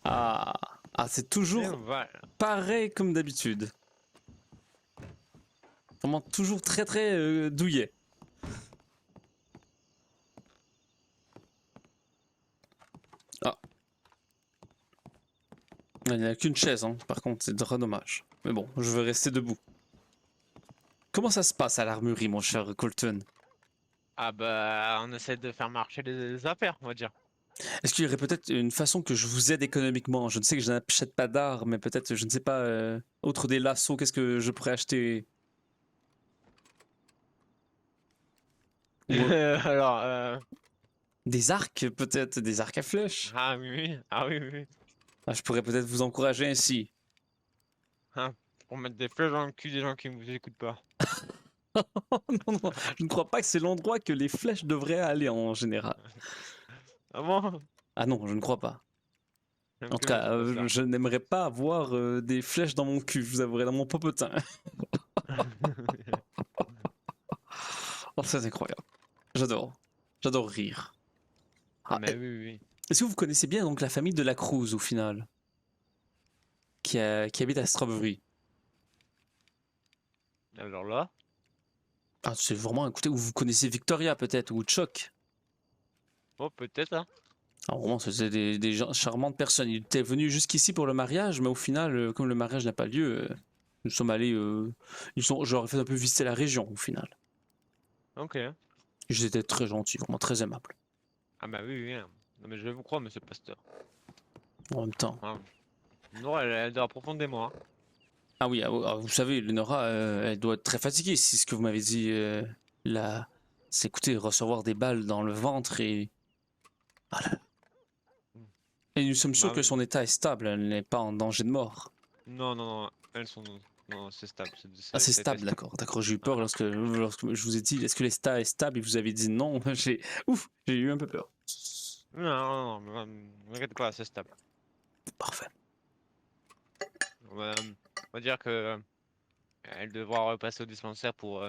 Ah, ah c'est Et toujours voilà. pareil comme d'habitude. Vraiment toujours très très douillet. Ah, il n'y a qu'une chaise, hein. Par contre, c'est très dommage. Mais bon, je vais rester debout. Comment ça se passe à l'armurerie, mon cher Colton? Ah bah, on essaie de faire marcher les affaires, on va dire. Est-ce qu'il y aurait peut-être une façon que je vous aide économiquement? Je ne sais que je n'achète pas d'art, mais peut-être, je ne sais pas, autre des lassos, qu'est-ce que je pourrais acheter? Ou Alors, des arcs, peut-être, des arcs à flèches? ah oui, oui, ah oui, oui, oui. Ah, je pourrais peut-être vous encourager ainsi. Hein, pour mettre des flèches dans le cul des gens qui ne vous écoutent pas. Non, non, je ne crois pas que c'est l'endroit que les flèches devraient aller en général. Ah bon? Ah non, je ne crois pas. J'aime En tout plus, mais cas, c'est pas ça. je n'aimerais pas avoir des flèches dans mon cul, je vous avouerai, dans mon popotin. Oh, c'est incroyable. J'adore. J'adore rire. Ah Ah, mais oui, oui, oui. est-ce que vous connaissez bien donc la famille de la Cruz au final, qui habite à Strawberry? Alors là, Ah, c'est vraiment, écoutez, ou vous connaissez Victoria peut-être, ou Chuck. oh peut-être, hein. Alors vraiment, c'est des gens, charmantes personnes. Ils étaient venus jusqu'ici pour le mariage, mais au final, comme le mariage n'a pas lieu, nous sommes allés, je leur ai fait un peu visiter la région au final. Ok. Ils étaient très gentils, vraiment très aimables. Ah bah oui, oui, hein. Non mais je vous crois, monsieur le pasteur. En même temps. Ah, non, elle doit profondément, hein. Ah oui, vous savez, Lenora, elle doit être très fatiguée, si ce que vous m'avez dit là. C'est écoutez, recevoir des balles dans le ventre et. Voilà. Mm. Et nous sommes sûrs Bah que oui. son état est stable, elle n'est pas en danger de mort. Non, non, non, elles sont... Non, c'est stable, Ah, c'est ça a été stable, stable. d'accord. D'accord, j'ai eu peur Voilà. lorsque je vous ai dit est-ce que l'état est stable et vous avez dit non. Ouf, j'ai eu un peu peur. Non, non, non, ne vous inquiétez pas, c'est stable. Parfait. On va dire que elle devra repasser au dispensaire pour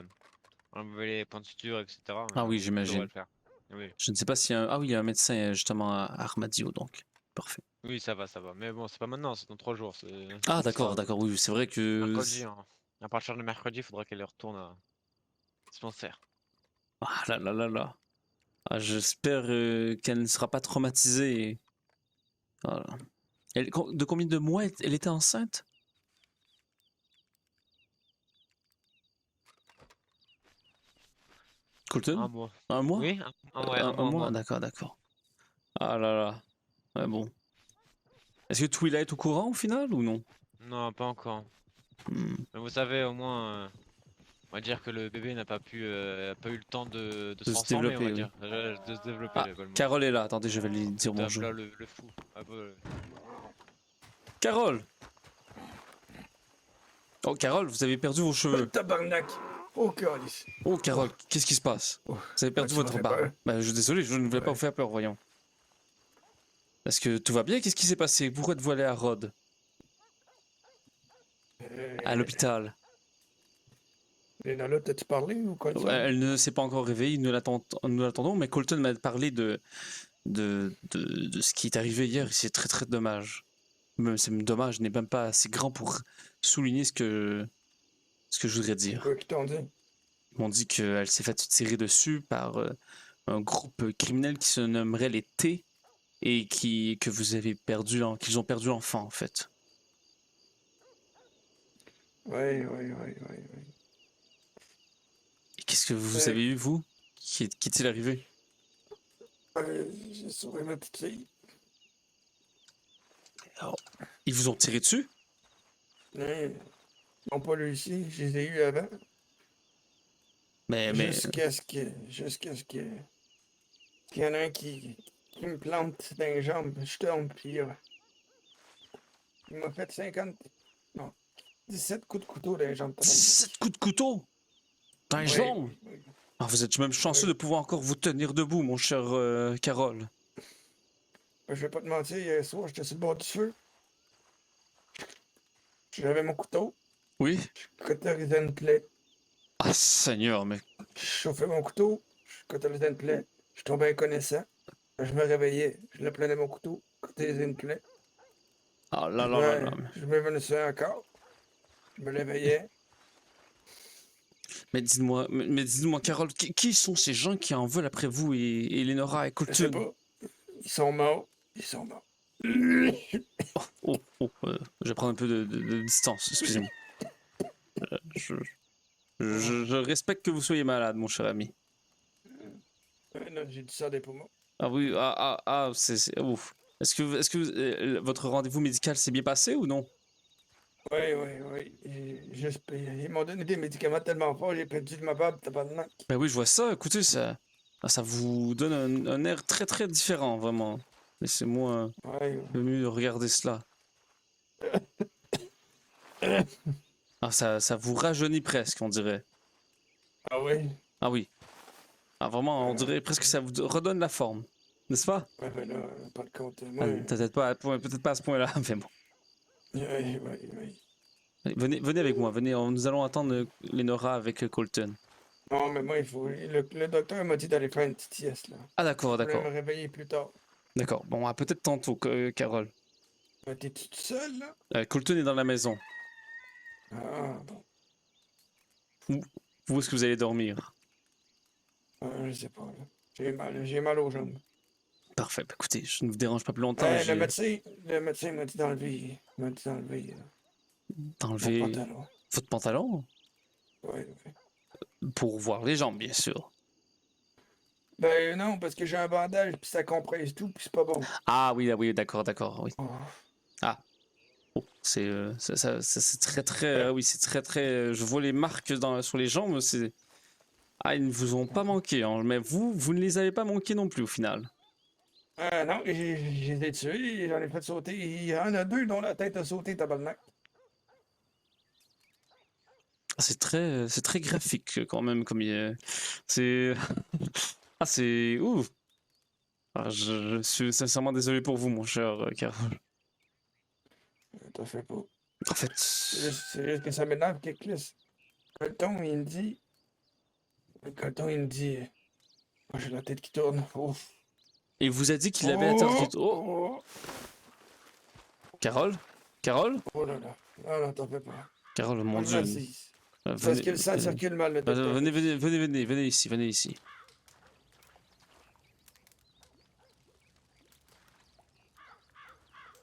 enlever les points de suture, etc. Mais Ah oui, ça devrait j'imagine. le faire. Oui, Je ne sais pas s'il y a un. Ah oui, il y a un médecin justement à Armadio, donc. Parfait. oui, ça va, ça va. Mais bon, c'est pas maintenant, c'est dans 3 jours. Ah Ce d'accord, sera d'accord, oui, c'est vrai que. mercredi, hein. À partir de mercredi, il faudra qu'elle retourne au dispensaire. Ah là là là là. Ah, j'espère qu'elle ne sera pas traumatisée. Voilà. De combien de mois elle était enceinte? Colton? Un mois. Un mois? Oui, ouais, un Un mois, un mois? mois. D'accord, d'accord. Ah là là. Ouais, bon. Est-ce que Twila est au courant au final ou non? Non, pas encore. Hmm. Mais vous savez, au moins, on va dire que le bébé n'a pas eu le temps de se De se transformer, on va développer, oui. dire. De se développer, Ah, le le mot. Carole est là. Attendez, je vais lui dire Top, bonjour. là, le fou. Ah, bah, Carole! Oh, Carole, vous avez perdu vos cheveux. Tabarnak! Oh, calice! Oh, Oh, Carole, qu'est-ce qui se passe? oh. Vous avez Ah, perdu tu m'as votre fait barbe. peur. Bah, je suis désolé, je ne voulais pas vous Ouais. faire peur, voyons. Est-ce que tout va bien? Qu'est-ce qui s'est passé? Pourquoi êtes-vous allé à Rhodes? À Euh, l'hôpital? Léna, t'as-tu parlé ou quoi de Ouais, ça? elle ne s'est pas encore réveillée, nous l'attendons, mais Colton m'a parlé de ce qui est arrivé hier, et c'est très très dommage. C'est dommage, n'est même pas assez grand pour souligner ce que je voudrais C'est dire. quoi qui t'ont dit? Ils m'ont dit qu'elle s'est fait tirer dessus par un groupe criminel qui se nommerait les T et que vous avez qu'ils ont perdu l'enfant en fait. Ouais, ouais, ouais, ouais, ouais. Et qu'est-ce que vous Euh, avez eu, vous? Qui est-il arrivé? j'ai sauvé ma petite fille. Alors, ils vous ont tiré dessus? Hein, ils n'ont pas réussi, je les ai eus avant. Mais, Qu'il y en a un qui me plante dans les jambes, je tombe, puis il m'a fait 50, non, 17 coups de couteau dans les jambes, tabarnak. 17 coups de couteau dans les Oui, jambes! oui, oui, Ah, vous êtes même chanceux de oui. pouvoir encore vous tenir debout, mon cher Carole. Je vais pas te mentir, hier soir, j'étais sur le bord du feu. J'avais mon couteau, Oui? je cautérisais une plaie. Ah, Seigneur, mais Je chauffais mon couteau, je cautérisais une plaie. Je tombais inconnaissant. Je me réveillais, je le prenais mon couteau, cautérisais une plaie. Ah là là là là. Je m'évanouissais encore. Je me réveillais. Mais dites-moi, Carole, qui sont ces gens qui en veulent après vous et Eleonora et Je sais Colton? pas. Ils sont morts. Ils sont morts. Je vais prendre un peu de distance, excusez-moi. Je, je respecte que vous soyez malade, mon cher ami. Non, j'ai dit ça des poumons. Ah oui, ouf. Votre rendez-vous médical s'est bien passé ou non? Oui. Ils m'ont donné des médicaments tellement forts, j'ai perdu de ma barbe, tabarnak. Ben oui, je vois ça. Écoutez, ça vous donne un air très très différent, vraiment. Laissez-moi un Ouais. peu mieux regarder cela. Ah, ça vous rajeunit presque, on dirait. Ah oui? Ah oui. Ah vraiment, on dirait presque que ça vous redonne la forme. N'est-ce pas? Ouais, ben là, pas de compte. Ah, Moi, peut-être pas à ce point-là, mais bon. oui. Allez, venez avec moi, venez, nous allons attendre Lenora avec Colton. Non, mais moi, il faut. Le docteur m'a dit d'aller faire une petite sieste, là. Ah d'accord, Je voulais d'accord. me réveiller plus tard. D'accord. Bon, peut-être tantôt, Carole. T'es toute seule, là? Colton est dans la maison. Ah, bon. Où est-ce que vous allez dormir? Je sais pas, là. J'ai mal aux jambes. Parfait. Bah, écoutez, je ne vous dérange pas plus longtemps. Hey, le médecin m'a dit d'enlever. Mon D'enlever pantalon. votre pantalon Ouais. pour voir les jambes, bien sûr. Ben non, parce que j'ai un bandage, puis ça compresse tout, puis c'est pas bon. Ah oui, d'accord, oui. Oh. Ah, oh, c'est très très, oui, c'est très très. Je vois les marques sur les jambes. Ils ne vous ont pas manqué, hein, mais vous ne les avez pas manqués non plus au final. Non, j'ai été tué, j'en ai fait sauter. Il y en a deux dont la tête a sauté, tabarnak. C'est très graphique quand même, c'est, c'est ouf. Je suis sincèrement désolé pour vous, mon cher Carole. T'as fait pas. En fait, C'est juste que ça m'énerve que Chris. Colton, il me dit. Colton, il me dit. Moi, j'ai la tête qui tourne. Ouf. il vous a dit qu'il avait la tête qui... Oh, Oh Carole? Carole? oh là là. Non, t'en fais pas. Carole, mon Dieu. Merci. Parce Venez, que ça circule mal, le docteur. venez ici, venez ici.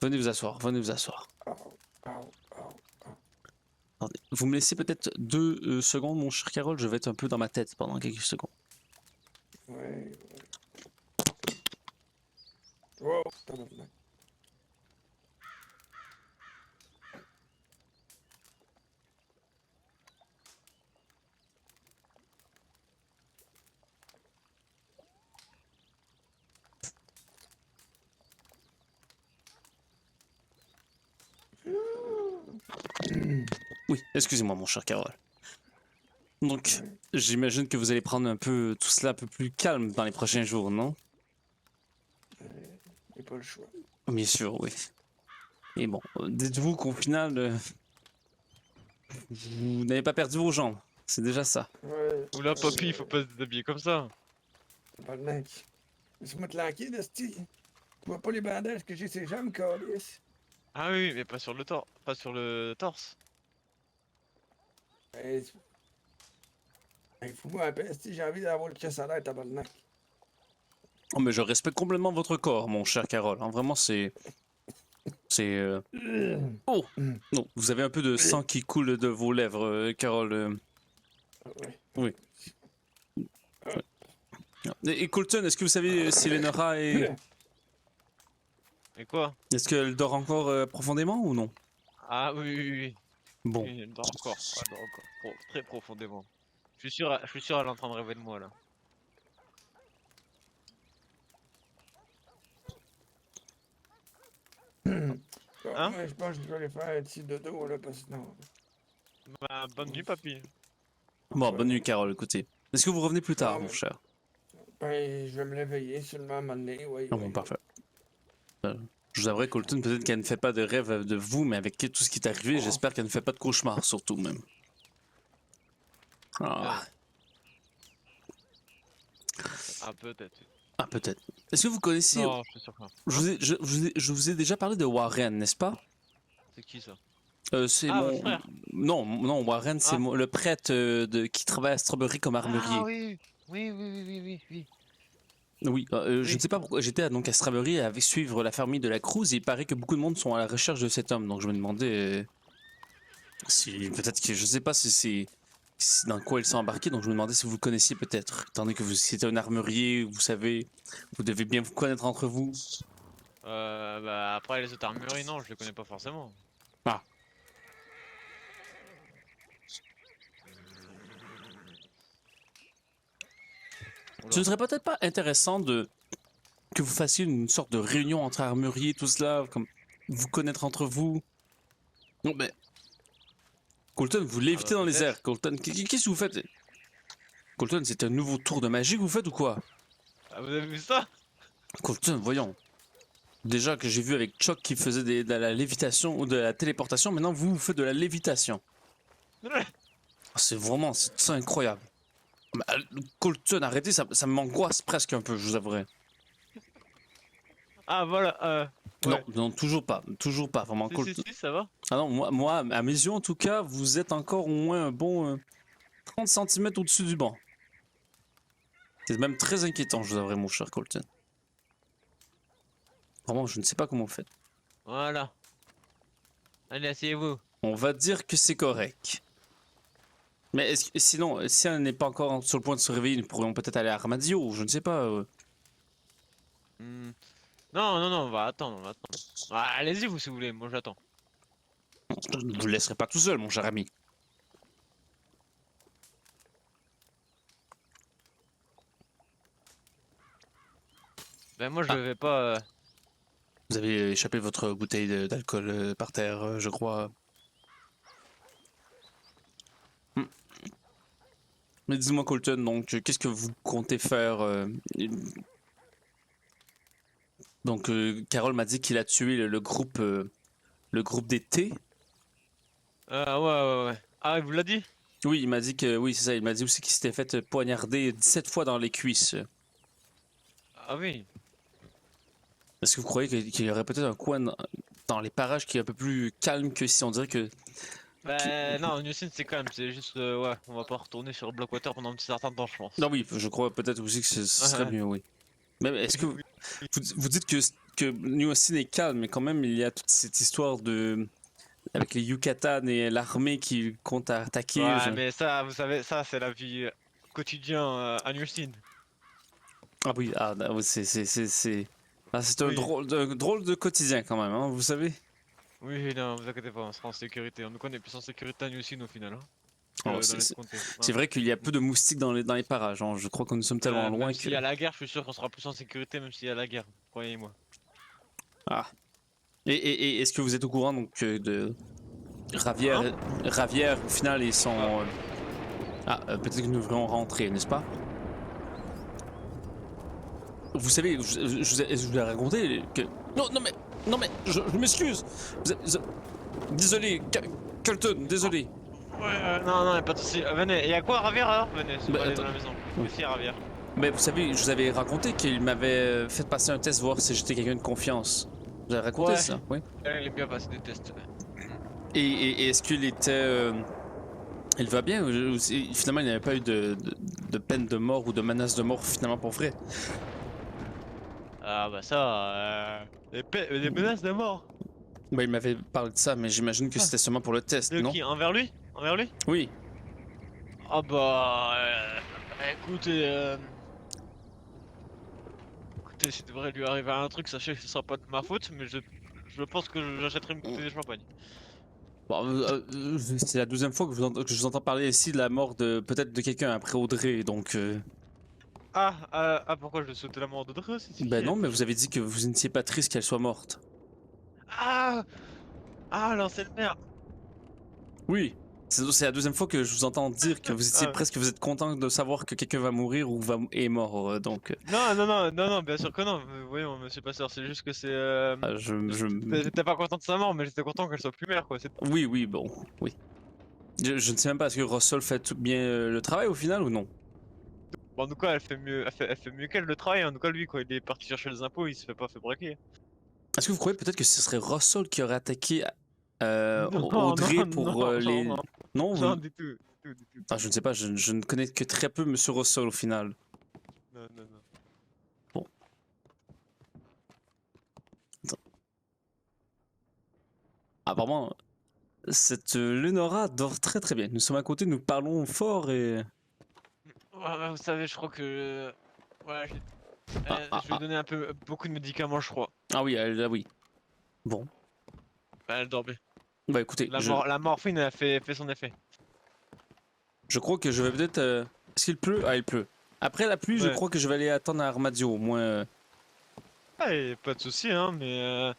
Venez vous asseoir, venez vous asseoir. Au, au, au. Attendez, vous me laissez peut-être 2 secondes, mon cher Carole, je vais être un peu dans ma tête pendant quelques secondes. Ouais. Wow, tabarnak. Oui, excusez-moi, mon cher Carole. Donc, j'imagine que vous allez prendre un peu tout cela un peu plus calme dans les prochains jours, non? J'ai pas le choix. Bien sûr, oui. Et bon, dites-vous qu'au final, vous n'avez pas perdu vos jambes. C'est déjà ça. Ouais. Oula, papy, il faut pas se déshabiller comme ça. Tabarnak. Laisse-moi tranquille, esti. Tu vois pas les bandages que j'ai sur les jambes, câlisse. Ah oui, mais pas sur le torse. Pas sur le torse. Hey, fous-moi un peu, esti. J'ai envie d'avoir le chest à l'air, tabarnak. Oh, mais je respecte complètement votre corps, mon cher Carole. Hein, vraiment, c'est... Oh! Non, vous avez un peu de sang qui coule de vos lèvres, Carole. Ouais. Oui. Et Colton, est-ce que vous savez si Lenora est... Et quoi? Est-ce qu'elle dort encore profondément ou non? Ah oui. Bon. Oui, elle dort encore. Elle dort encore. Très profondément. Je suis sûr, elle est en train de rêver de moi là. Hein? Ouais, je pense que je vais aller faire un petit dodo, là, parce que non. Bah, bonne nuit, papy. Bon, bonne nuit, Carole, écoutez. Est-ce que vous revenez plus tard, Non, mon mais- cher? Ben, je vais me réveiller seulement à un moment donné, oui. Ah bon, parfait. Je vous avouerai, Colton, peut-être qu'elle ne fait pas de rêve de vous, mais avec tout ce qui est arrivé, j'espère qu'elle ne fait pas de cauchemar, surtout même. Ah, Peut-être. peut-être. Est-ce que vous connaissez... Non, je suis sûr que non. Je vous ai déjà parlé de Warren, n'est-ce pas? C'est qui ça? C'est Ah, votre mon... frère. Non, non, Warren, c'est Ah. le prêtre qui travaille à Strawberry comme armurier. Ah oui, oui, oui, oui, oui, oui, oui. Oui, je ne Oui. sais pas pourquoi. J'étais donc à Strawberry avec suivre la famille de la Cruz et il paraît que beaucoup de monde sont à la recherche de cet homme. Donc je me demandais si peut-être que je sais pas si dans quoi ils sont embarqués. Donc je me demandais si vous le connaissiez peut-être. Étant donné que vous étiez un armurier, vous savez, vous devez bien vous connaître entre vous. Bah après les autres armureries, non, je les connais pas forcément. Ah. Ce ne serait peut-être pas intéressant de que vous fassiez une sorte de réunion entre armuriers, tout cela, comme vous connaître entre vous. Non, mais Colton, vous lévitez dans les peut-être. airs. Colton, qu'est-ce que vous faites? Colton, c'est un nouveau tour de magie que vous faites ou quoi? Ah, vous avez vu ça? Colton, voyons. Déjà que j'ai vu avec Chuck qui faisait de la lévitation ou de la téléportation, maintenant vous faites de la lévitation. C'est vraiment, c'est incroyable. Bah, Colton, arrêtez, ça m'angoisse presque un peu, je vous avouerai. Ah voilà, Non, ouais. non, toujours pas, vraiment. Si, Colton. si, ça va. Ah non, moi, à mes yeux en tout cas, vous êtes encore au moins un bon 30 cm au-dessus du banc. C'est même très inquiétant, je vous avouerai, mon cher Colton. Vraiment, je ne sais pas comment vous faites. Voilà. Allez, asseyez-vous. On va dire que c'est correct. Mais sinon, si elle n'est pas encore sur le point de se réveiller, nous pourrions peut-être aller à Armadillo, je ne sais pas. Hmm. Non, non, non, on va attendre, on va attendre. Ah, allez-y vous si vous voulez, moi j'attends. Je ne vous laisserai pas tout seul, mon cher ami. Ben moi je Ah. vais pas... Vous avez échappé votre bouteille d'alcool par terre, je crois. Hmm. Mais dis-moi, Colton, donc, qu'est-ce que vous comptez faire Donc, Carole m'a dit qu'il a tué le groupe des T. Ouais, ouais, ouais. Ah, il vous l'a dit? Oui, il m'a dit que, oui, c'est ça, il m'a dit aussi qu'il s'était fait poignarder 17 fois dans les cuisses. Ah oui. Est-ce que vous croyez qu'il y aurait peut-être un coin dans les parages qui est un peu plus calme que si on dirait que... Bah non, Newsin c'est calme, c'est juste... ouais, on va pas retourner sur Blackwater pendant un petit certain temps je pense. Non, oui, je crois peut-être aussi que ce serait mieux, oui. Mais est-ce que vous dites que New Austin est calme, mais quand même il y a toute cette histoire de... avec les Yucatan et l'armée qui compte attaquer. Ouais, mais ça, vous savez, ça c'est la vie quotidienne à Newsin. Ah oui, oui, c'est... Ah, c'est un Oui. drôle de quotidien quand même, hein, vous savez. Oui, non, vous inquiétez pas, on sera en sécurité. On nous connaît plus en sécurité à Newsin au final. Hein, Oh, dans les comtés. c'est vrai qu'il y a peu de moustiques dans les parages, hein. Je crois que nous sommes tellement loin Même que... s'il y a la guerre, je suis sûr qu'on sera plus en sécurité même s'il y a la guerre, croyez-moi. Ah. Et est-ce que vous êtes au courant donc de Ravière, Hein? Ravière au final ils sont... peut-être que nous devrions rentrer, n'est-ce pas? Vous savez, je vous ai raconté que... Non mais, je m'excuse. Désolé, Colton, désolé. Ouais, non, non, y'a pas de soucis. Venez, y'a quoi à Ravière alors? Venez, c'est Bah, pas aller attends. dans la maison. Oui. Ici à Ravière. Mais vous savez, je vous avais raconté qu'il m'avait fait passer un test, voir si j'étais quelqu'un de confiance. Vous avez raconté Ouais. ça, oui? Elle est bien passée des tests. Et est-ce qu'il était... il va bien? Finalement, il n'y avait pas eu de peine de mort ou de menace de mort finalement pour vrai? Ah bah ça, des menaces de mort. Ben, il m'avait parlé de ça, mais j'imagine que Ah. c'était seulement pour le test, De non? qui? Envers lui? Envers lui? Oui. Ah bah... écoutez, écoutez, s'il devrait lui arriver un truc, sachez que ce sera pas de ma faute, mais je pense que j'achèterai une bouteille de champagne. Bon, c'est la deuxième fois que je vous entends parler ici de la mort de peut-être de quelqu'un après Audrey, donc... Pourquoi je vais sauter la mort d'Audrey aussi? Ben non, mais vous avez dit que vous n'étiez pas triste qu'elle soit morte. Ah! Ah, l'ancienne mère! Oui. C'est la deuxième fois que je vous entends dire que vous étiez Ah. presque, vous êtes content de savoir que quelqu'un va mourir ou est mort, donc... Non, non, non, non, non, bien sûr que non. Voyons, monsieur Passeur, c'est juste que c'est. J'étais pas content de sa mort, mais j'étais content qu'elle soit plus mère, quoi. Oui, bon, oui. Je ne sais même pas, est-ce que Russell fait tout bien le travail au final ou non? Bon, en tout cas, elle fait mieux qu'elle le travail. En tout cas, lui, quand il est parti chercher les impôts, il se fait pas fait braquer. Est-ce que vous croyez peut-être que ce serait Russell qui aurait attaqué Audrey pour les... non, Non, non, du tout, du tout. Ah, je ne sais pas, je ne connais que très peu Monsieur Russell au final. Non, non, non. Bon. Attends. Apparemment, cette Lenora dort très très bien. Nous sommes à côté, nous parlons fort et... Ouais, vous savez, je crois que... Voilà, je Ah, je lui ai donné un peu beaucoup de médicaments, je crois. ah oui, ah oui. Bon. Elle dormait. Bah écoutez, La morphine a fait son effet. je crois que je vais peut-être... Est-ce qu'il pleut? Ah, il pleut. Après la pluie, je Ouais. crois que je vais aller attendre à Armadio, au moins... Ah, et pas de soucis, hein, mais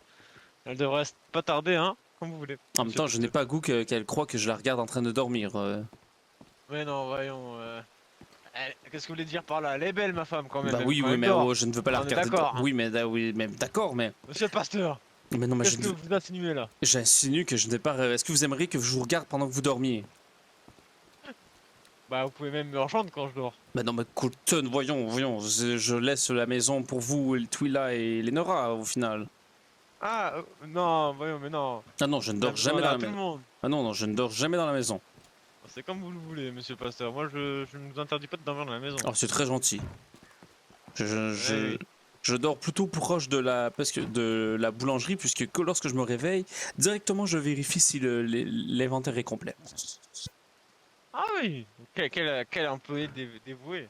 elle devrait pas tarder, hein, comme vous voulez. En même monsieur temps, je n'ai Pasteur. pas goût qu'elle croit que je la regarde en train de dormir. Ouais, non, voyons. Qu'est-ce que vous voulez dire par là? Elle est belle, ma femme, quand même. Bah même oui, quand oui, elle mais dort. oh, je ne veux pas la On est regarder. d'accord, hein. Oui, mais d'accord, mais... Monsieur Pasteur, Mais non, mais qu'est-ce que vous insinuez là? j'insinue que je n'ai pas... Est-ce que vous aimeriez que je vous regarde pendant que vous dormiez? Bah, vous pouvez même me rejoindre quand je dors. Bah non, mais Colton, voyons, je laisse la maison pour vous, et Twila et Lenora, au final. Ah, non, voyons, mais non. Ah non, je ne On a dors besoin jamais dans là la tout le maison. monde. Ah non, non, je ne dors jamais dans la maison. C'est comme vous le voulez, monsieur Pasteur. Moi, je ne vous interdis pas de dormir dans la maison. Oh, c'est très gentil. Je, Oui. je dors plutôt proche de la boulangerie, puisque lorsque je me réveille, directement je vérifie si l'inventaire est complet. Ah oui, quel employé dévoué.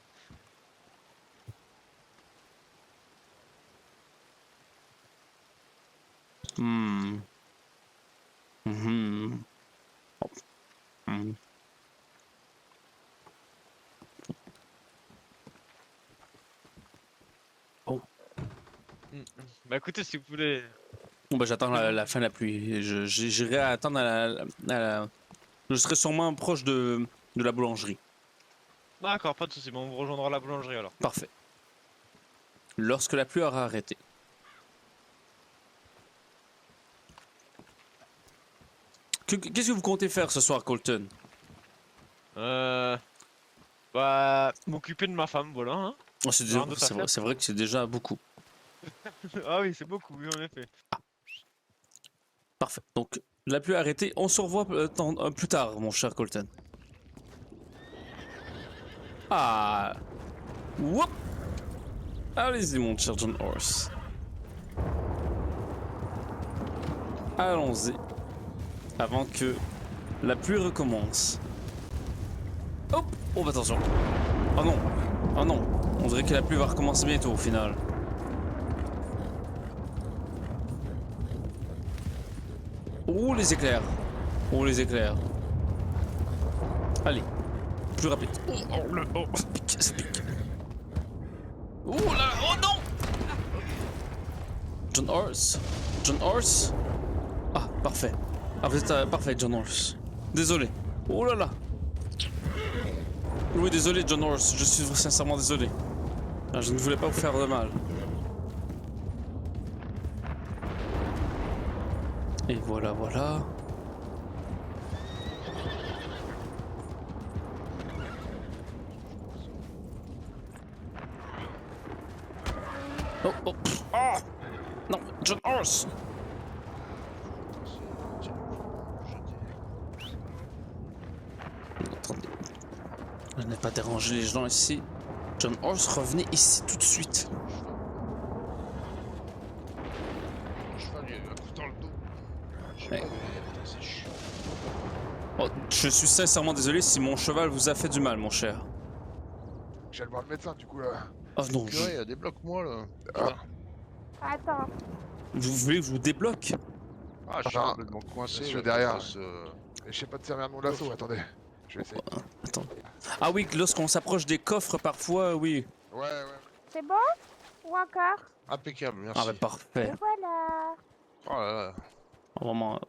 Hmm. Mhm. Oh. Hmm. Bah écoutez, si vous voulez... Bon, bah, j'attends la fin de la pluie. J'irai attendre Je serai sûrement proche de la boulangerie. D'accord, pas de soucis, bon, on vous rejoindra à la boulangerie alors. Parfait. Lorsque la pluie aura arrêté. Qu'est-ce que vous comptez faire ce soir, Colton? Bah, m'occuper de ma femme, voilà, hein. Oh, Rien d'autre à faire. c'est vrai que c'est déjà beaucoup. Ah oui, c'est beaucoup, oui, en effet. Parfait. Donc, la pluie a arrêté. On se revoit plus tard, mon cher Colton. Ah. Whoop. Allez-y, mon cher John Horse. Allons-y. Avant que la pluie recommence. Hop. Oh, attention. Oh non. Oh non. On dirait que la pluie va recommencer bientôt au final. Oh, les éclairs. Oh, les éclairs. Allez. Plus rapide. Oh, ça pique, ça pique. Oh là, oh non. John Horse. John Horse. Ah, parfait. Ah, vous êtes parfait, John Horse. Désolé. Oh là là. Oui, désolé, John Horse. Je suis sincèrement désolé. Ah, je ne voulais pas vous faire de mal. Et voilà, voilà. Oh, oh, pff, ah. Non, John Horse. Attendez. Je n'ai pas dérangé les gens ici. John Horse, revenez ici tout de suite. Cheval, il a eu un coup dans le dos. Je sais Ouais. pas, mais c'est chiant. Oh, je suis sincèrement désolé si mon cheval vous a fait du mal, mon cher. J'allais voir le médecin du coup là. Oh non, Purée, débloque-moi là. Ah. Attends, vous voulez que je vous débloque? Ah, je suis Enfin, complètement coincé. monsieur là, derrière. face, Et je sais pas de servir mon lasso, attendez. Je vais essayer. Attends. Ah oui, lorsqu'on s'approche des coffres, parfois, oui. Ouais. c'est bon? Ou encore? Impeccable, merci. Ah bah parfait. Et voilà. Oh là là. Vraiment.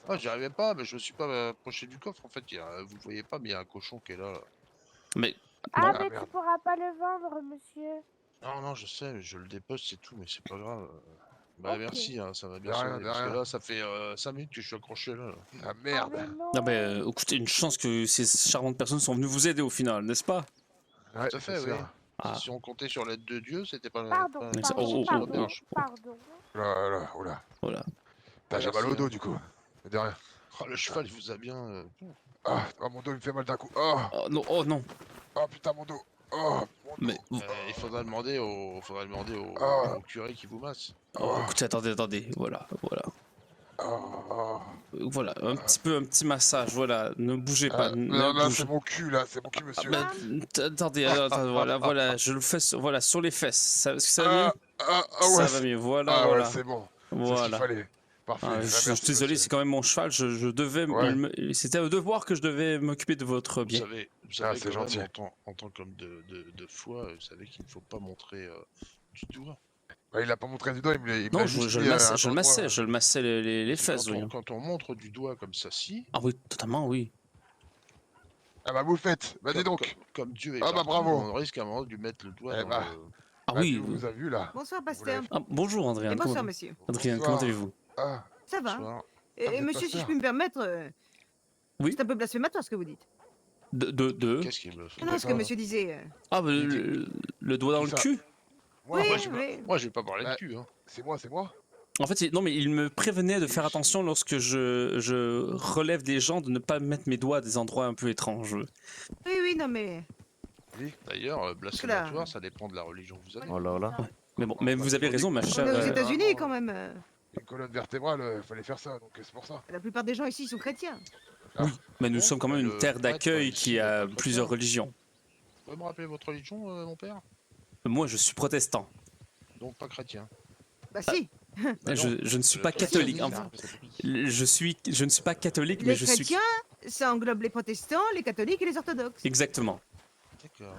Ah, j'y arrivais pas, mais je me suis pas approché du coffre en fait. Vous le voyez pas, mais il y a un cochon qui est là. Mais Ah, Ah, mais merde. tu pourras pas le vendre, monsieur. Non, non, je sais, je le dépose, c'est tout, mais c'est pas grave. Bah Ok. merci, hein, ça va bien De rien, sonner. de Parce que rien. là, ça fait 5 minutes que je suis accroché là. Ah Ah, merde. mais non. ah bah, écoutez, une chance que ces charmantes personnes sont venues vous aider au final, n'est-ce pas? Ouais, Tout à fait, c'est oui. sûr. Ah. Si on comptait sur l'aide de Dieu, c'était pas. Pardon, pas- Mais ça- pardon, oh, oh, pardon, bien. pardon. Là, oh là. Voilà. T'as Merci, mal au dos hein. du coup. De rien. Oh, le cheval, il vous a bien. Ah, oh, mon dos il me fait mal d'un coup. Oh, Oh non, oh non. oh putain, mon dos. Oh, mon dos. Mais Il faudra demander Ah. au curé qui vous masse. oh, écoutez, attendez, voilà. Oh. Voilà, un petit massage, voilà. Ne bougez pas, ne Là, bougez c'est mon cul, là. C'est mon cul, Ah, monsieur. bah, attendez, voilà, je le fais, voilà, sur les fesses. Est-ce que ça va mieux? Ouais, Ça va mieux, voilà, ah ouais, voilà. c'est bon. C'est ce qu'il Voilà. fallait. Parfait. Ah, Ah, je merci, suis désolé, monsieur. c'est quand même mon cheval, je devais... Ouais. C'était un devoir que je devais m'occuper de votre Vous bien. savez Ah, c'est quand même, gentil. en tant qu'homme de foi, vous savez qu'il ne faut pas montrer du doigt. Bah, il a pas montré du doigt, il me Non, l'a je juste le mis massais, un je le endroit, massais, je le massais les Parce que fesses, voyons. quand on montre du doigt comme ça, si. Ah oui, totalement, oui. Ah bah vous le faites. Bah dis donc. Comme Dieu est Ah bah partout, bravo. on risque à un moment de lui mettre le doigt Eh dans bah. le. Ah Bah, oui. Dieu vous a vu là. Bonsoir, Vous pasteur. l'avez- Ah, bonjour, Adrien. Et bonsoir, monsieur. Adrien, Bonsoir. comment allez-vous? Ah, Ça va Bonsoir. vous êtes monsieur, si je pasteur puis me permettre, Oui. c'est un peu blasphématoire ce que vous dites. Qu'est-ce qu'il me fait Non, ce que D'accord. monsieur disait. Ah, bah, Il dit- le doigt dans Qui le ça cul? moi, Oui, moi, oui. Moi, je vais pas parler de Bah, cul, hein. c'est moi. En fait, non, mais il me prévenait de faire attention lorsque je relève des gens, de ne pas mettre mes doigts à des endroits un peu étranges. Oui, non, mais. D'ailleurs, là- blasphématoire, ça dépend de la religion que vous avez. Mais bon, mais vous avez raison, ma On chère. est aux euh, États-Unis vraiment, quand même. Une colonne vertébrale, fallait faire ça, donc c'est pour ça. La plupart des gens ici sont chrétiens. Mais nous Bon, sommes quand même le une terre prêtre d'accueil ici, qui il est a pas chrétien. plusieurs religions. Vous pouvez me rappeler votre religion, mon père? Moi, je suis protestant. Donc pas chrétien. Bah si. Bah je, non, je ne suis pas chrétien, catholique. c'est Enfin, un- je ne suis pas catholique, mais Les je suis. chrétiens, ça englobe les protestants, les catholiques et les orthodoxes. Exactement. D'accord.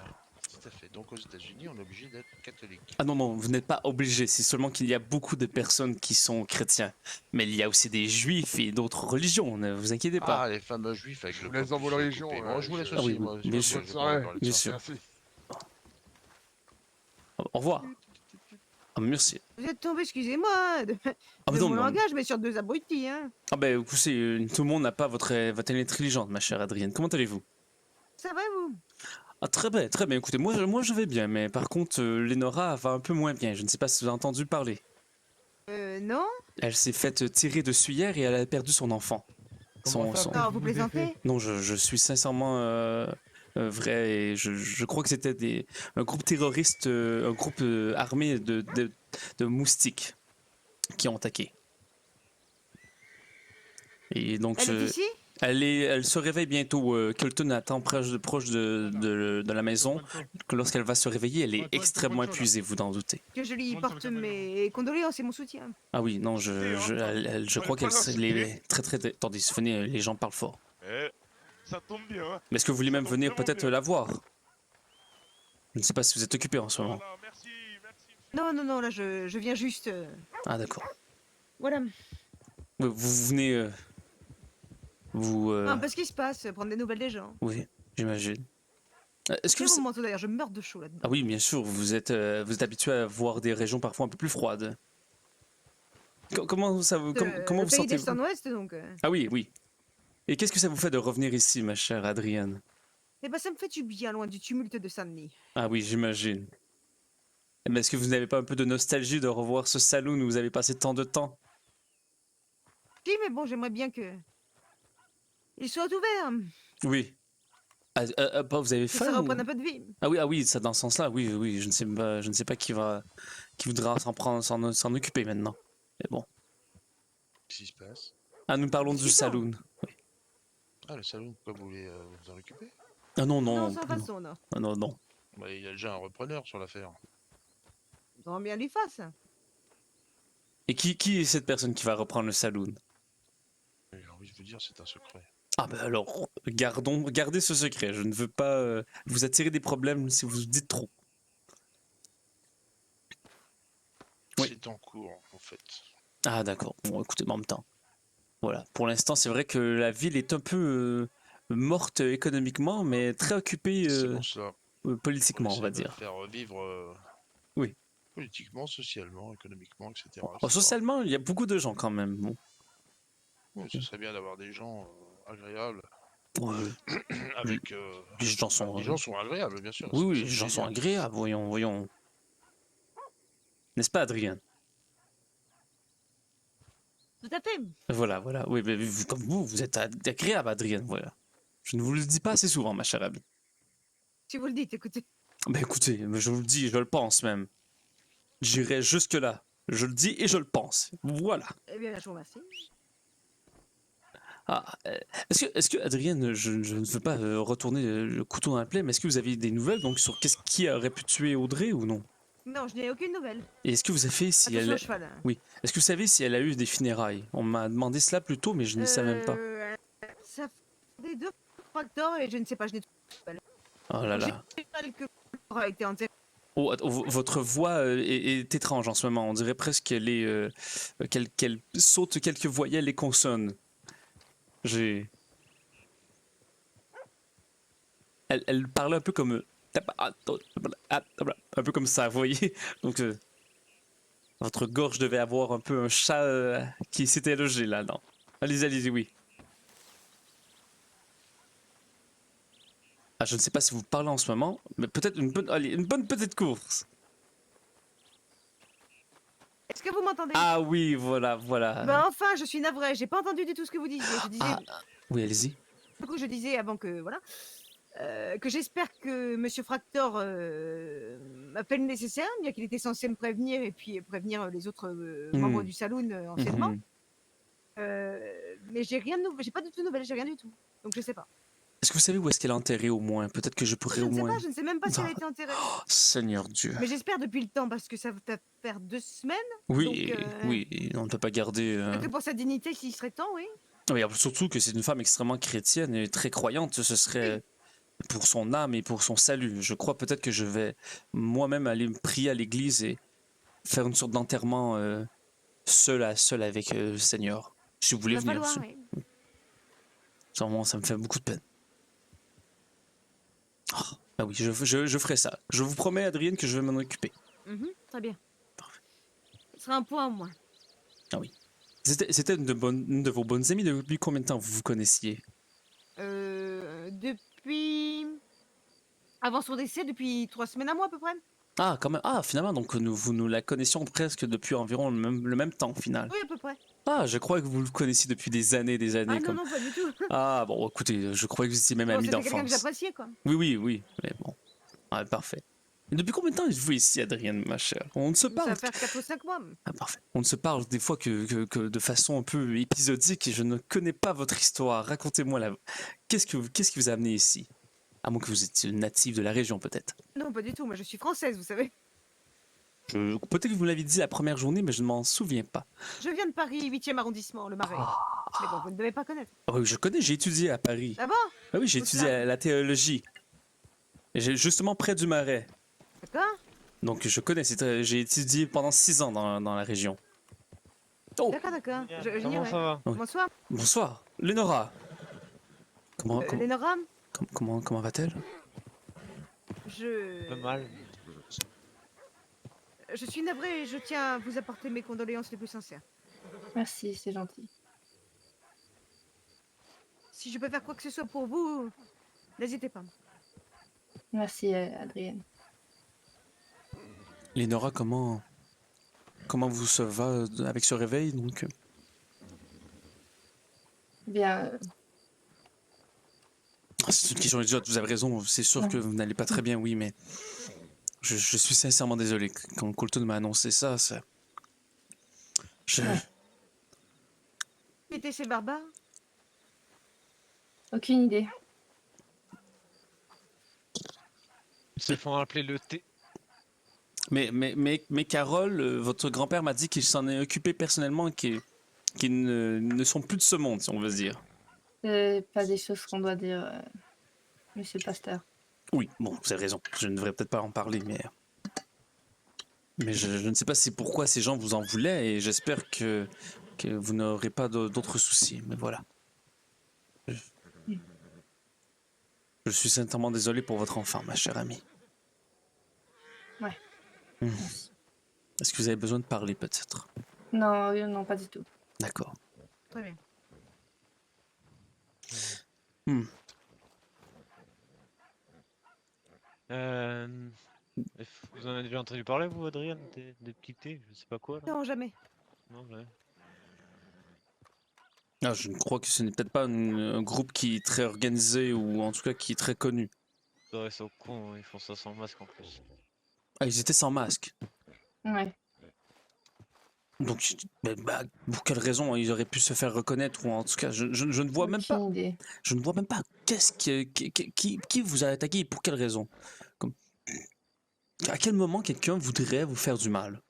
Tout à fait. Donc aux États-Unis, on est obligé d'être catholique. Ah non, vous n'êtes pas obligé. C'est seulement qu'il y a beaucoup de personnes qui sont chrétiens. Mais il y a aussi des juifs et d'autres religions. Ne vous inquiétez pas. Ah, les fameux juifs avec Je le. vous laisse dans vos copier, religions, copier. Moi, je vous laisse je- Ah aussi. oui, moi, bien je- sûr. je vais Bonne pas soirée. parler de Bien ça. sûr. Merci. Au revoir. Ah, merci. Vous êtes tombé, excusez-moi, de Ah, mais mon non, langage, mais sur deux abrutis, hein. Ah ben, écoutez, tout le monde n'a pas votre intelligence, ma chère Adrienne. Comment allez-vous? Ça va, vous? Ah, très bien, très bien. Écoutez, moi je vais bien, mais par contre, Lénora va un peu moins bien. Je ne sais pas si vous avez entendu parler. Non? Elle s'est faite tirer dessus hier et elle a perdu son enfant. Non, vous plaisantez? Non, je suis sincèrement vrai et je crois que c'était un groupe terroriste, un groupe armé de moustiques qui ont attaqué. Et donc, Elle est ici? elle se réveille bientôt. Kelton attend proche de la maison. Lorsqu'elle va se réveiller, elle est extrêmement épuisée, vous en doutez. Que je lui porte mes condoléances et mon soutien. Ah oui, non, je crois qu'elle est très. Attendez, venez, les gens parlent fort. Ça tombe bien. Mais est-ce que vous voulez même Ça tombe venir vraiment peut-être bien. la voir? Je ne sais pas si vous êtes occupé en ce moment. Voilà, merci. Non, là, je viens juste. Ah d'accord. Voilà. Vous venez... vous... Un peu ce qui se passe, prendre des nouvelles des gens. Oui, j'imagine. Est-ce que Quel vous... moment d'ailleurs, je meurs de chaud là-dedans. Ah oui, bien sûr, vous êtes habitué à voir des régions parfois un peu plus froides. Comment ça vous... comment Le vous pays sentez-vous? d'Est en Ouest, donc. Ah oui, oui. Et qu'est-ce que ça vous fait de revenir ici, ma chère Adrienne? Eh ben, ça me fait du bien, loin du tumulte de Saint-Denis. Ah oui, j'imagine. Mais est-ce que vous n'avez pas un peu de nostalgie de revoir ce saloon où vous avez passé tant de temps? Si, mais bon, j'aimerais bien que. Il soit ouvert. Oui. Vous avez Que ça faim? reprenne un peu de vie. Ah oui, ça dans ce sens-là, oui, je ne sais pas qui voudra s'en occuper maintenant. Mais bon. Qu'est-ce qui se passe? Ah, nous parlons du Discutons. saloon. Oui. Ah, le salon, pourquoi vous voulez vous en occuper? Ah non, Non, non, sans non, façon, non. non. Bah, il y a déjà un repreneur sur l'affaire. Grand bien lui fasse. Et qui est cette personne qui va reprendre le saloon? J'ai envie de vous dire, c'est un secret. Ah ben alors, gardez ce secret. Je ne veux pas vous attirer des problèmes si vous dites trop. Oui. C'est en cours, en fait. Ah d'accord, bon écoutez, en même temps. Voilà, pour l'instant c'est vrai que la ville est un peu morte économiquement, mais très occupée C'est pour cela. politiquement, on va essaie de dire. faire vivre. Oui. Politiquement, socialement, économiquement, etc. Oh, socialement, il y a beaucoup de gens quand même. Bon. Oui, ce serait bien d'avoir des gens agréables. Ouais. Avec. Les gens sont, Les gens sont agréables, bien sûr. oui, c'est les ça gens que je sont veux dire. agréables, voyons. N'est-ce pas, Adrien? Tout à fait. Voilà, voilà. Oui, mais comme vous êtes agréable, Adrienne, voilà. Je ne vous le dis pas assez souvent, ma chère amie. Si vous le dites, écoutez. Mais écoutez, je vous le dis, je le pense même. J'irai jusque-là. Je le dis et je le pense. Voilà. Eh bien, je vous remercie. Ah, est-ce que Adrienne, je ne veux pas retourner le couteau dans la plaie, mais est-ce que vous avez des nouvelles donc sur qu'est-ce qui aurait pu tuer Audrey ou non? Non, je n'ai aucune nouvelle. Et est-ce que vous avez si Attention elle, au cheval. Hein. oui, est-ce que vous savez si elle a eu des funérailles? On m'a demandé cela plus tôt, mais je ne savais même pas. Ça fait des 2 fracteurs et je ne sais pas, je n'ai Oh là là. j'ai pas que a été enterré. Oh, votre voix est étrange en ce moment. On dirait presque qu'elle est qu'elle saute quelques voyelles et consonnes. J'ai. Elle parlait un peu comme un peu comme ça, vous voyez. Donc votre gorge devait avoir un peu un chat qui s'était logé là, non? Allez-y, oui. Ah, je ne sais pas si vous parlez en ce moment, mais peut-être une bonne petite course. Est-ce que vous m'entendez? Ah oui, voilà. Ben enfin, je suis navrée, j'ai pas entendu du tout ce que vous disiez. Je disais, Oui, allez-y. du coup, je disais avant que voilà, que j'espère que Monsieur Fractor a fait le nécessaire, bien qu'il était censé me prévenir et puis prévenir les autres membres du saloon anciennement. Mhm. Mais j'ai rien de nouveau, j'ai pas du tout de nouvelles, j'ai rien du tout. Donc je sais pas. Est-ce que vous savez où est-ce qu'elle est enterrée au moins? Peut-être que je pourrais Je au ne sais moins. pas, je ne sais même pas si elle a été enterrée. Oh, Seigneur Dieu. Mais j'espère depuis le temps parce que ça va faire 2 semaines. Oui, donc, oui, on ne peut pas garder. Que pour sa dignité, s'il serait temps, oui. Oui, surtout que c'est une femme extrêmement chrétienne et très croyante. Ce serait pour son âme et pour son salut. Je crois peut-être que je vais moi-même aller me prier à l'église et faire une sorte d'enterrement seul avec le Seigneur. Si vous voulez Va venir. falloir, oui. Vraiment, ça me fait beaucoup de peine. Oh, ah oui, je ferai ça. Je vous promets, Adrienne, que je vais m'en occuper. Très bien. Ce sera un point en moins. Ah oui. C'était une de vos bonnes amies. Depuis combien de temps vous vous connaissiez? Depuis... Avant son décès, depuis 3 semaines à moi à peu près. Ah, quand même. Ah, finalement, donc nous la connaissions presque depuis environ le même temps, au final. Oui, à peu près. Ah, je crois que vous le connaissiez depuis des années, Ah non, comme... non, pas du tout. Ah, bon, écoutez, je croyais que vous étiez même Bon, amis c'était quelqu'un que d'enfance. j'appréciais, quoi. Oui, mais bon. Ah, parfait. Et depuis combien de temps êtes-vous ici, Adrienne, ma chère? On ne se Ça parle... va faire 4 ou 5 mois. Ah, parfait. On ne se parle des fois que de façon un peu épisodique et je ne connais pas votre histoire. Racontez-moi la... Qu'est-ce qui vous a amené ici? À moins que vous étiez native de la région, peut-être. Non, pas du tout. Moi, je suis française, vous savez. Peut-être que vous l'avez dit la première journée, mais je ne m'en souviens pas. Je viens de Paris, 8e arrondissement, le Marais. Mais bon, vous ne devez pas connaître. Ah oui, je connais, j'ai étudié à Paris. Ah bon? Ah oui, j'ai Où étudié ça? la théologie. Et justement près du Marais. D'accord? Donc je connais, j'ai étudié pendant 6 ans dans la région. Oh, D'accord. Comment J'irai. ça va? Oui. Bonsoir. bonsoir, Lénora. Lénora, Comment va-t-elle? Pas mal. Je suis navrée et je tiens à vous apporter mes condoléances les plus sincères. Merci, c'est gentil. Si je peux faire quoi que ce soit pour vous, n'hésitez pas. Merci, Adrienne. Lénora, comment vous se va avec ce réveil donc? Bien, C'est une question idiote, vous avez raison, c'est sûr que vous n'allez pas très bien, oui, mais je suis sincèrement désolé. Quand Colton m'a annoncé ça, Je... Qui étaient ces barbares? aucune idée. Ils se font appeler le thé. Mais Carole, votre grand-père m'a dit qu'il s'en est occupé personnellement et qu'ils ne sont plus de ce monde, si on veut dire. Pas des choses qu'on doit dire, monsieur le pasteur. Oui, bon, vous avez raison. Je ne devrais peut-être pas en parler, mais je ne sais pas si pourquoi ces gens vous en voulaient et j'espère que vous n'aurez pas d'autres soucis. Mais voilà. Je suis sincèrement désolé pour votre enfant, ma chère amie. Ouais. Est-ce que vous avez besoin de parler peut-être? Non, non, pas du tout. D'accord. Très bien. Vous en avez déjà entendu parler, vous, Adrien, des petits thés? Je sais pas quoi, là? Non, jamais. Non, jamais. Ah, je ne crois que ce n'est peut-être pas un groupe qui est très organisé ou en tout cas qui est très connu. Ouais, ils sont cons, ils font ça sans masque en plus. Ah, ils étaient sans masque. Ouais. Donc, pour quelle raison ils auraient pu se faire reconnaître ou en tout cas, je ne vois même pas. Aucune idée. Je ne vois même pas qui vous a attaqué et pour quelle raison. Comme, à quel moment quelqu'un voudrait vous faire du mal?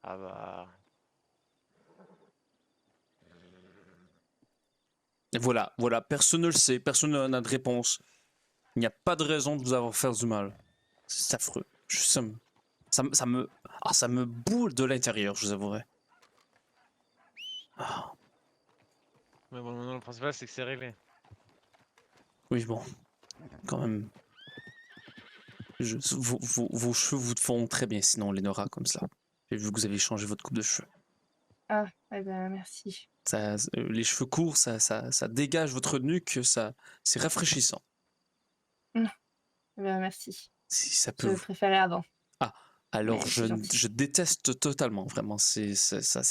Ah bah... Et voilà, personne ne le sait, personne n'a de réponse. Il n'y a pas de raison de vous avoir fait du mal. C'est affreux. Ça me boule de l'intérieur, je vous avouerai. Ah, Mais bon, maintenant le principal c'est que c'est réglé. oui, bon, quand même. Vos cheveux vous font très bien, sinon, Lénora, comme ça. J'ai vu que vous avez changé votre coupe de cheveux. Ah, eh ben merci. Les cheveux courts, ça dégage votre nuque, c'est rafraîchissant. Eh ben merci. Si ça Je peut. le préférais avant. Ah, alors Mais c'est gentil. je déteste totalement, vraiment. C'est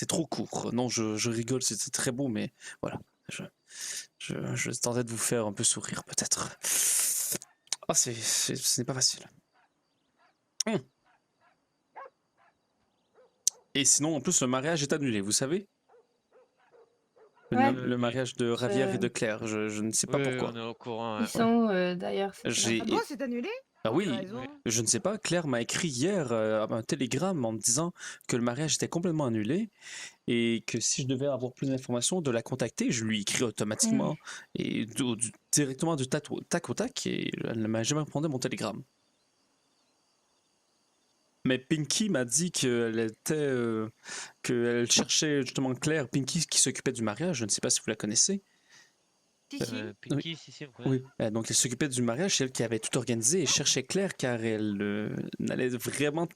trop court. Non, je rigole, c'était très beau, mais voilà. Je tentais de vous faire un peu sourire, peut-être. Ah, ce n'est pas facile. Et sinon, en plus, le mariage est annulé, vous savez? Ouais. Le mariage de Ravière et de Claire, je ne sais pas Oui, pourquoi. on est au courant. Ils sont d'ailleurs. J'ai- Ah bon, c'est annulé? Ah oui, Quelle raison? je ne sais pas, Claire m'a écrit hier un télégramme en me disant que le mariage était complètement annulé et que si je devais avoir plus d'informations, de la contacter. Je lui écris automatiquement et directement du tac au tac et elle ne m'a jamais répondu à mon télégramme. Mais Pinky m'a dit qu'elle cherchait justement Claire, Pinky qui s'occupait du mariage, je ne sais pas si vous la connaissez. Si, si. Pinky, si, on connaît. Oui, donc elle s'occupait du mariage, c'est elle qui avait tout organisé et cherchait Claire car elle n'allait vraiment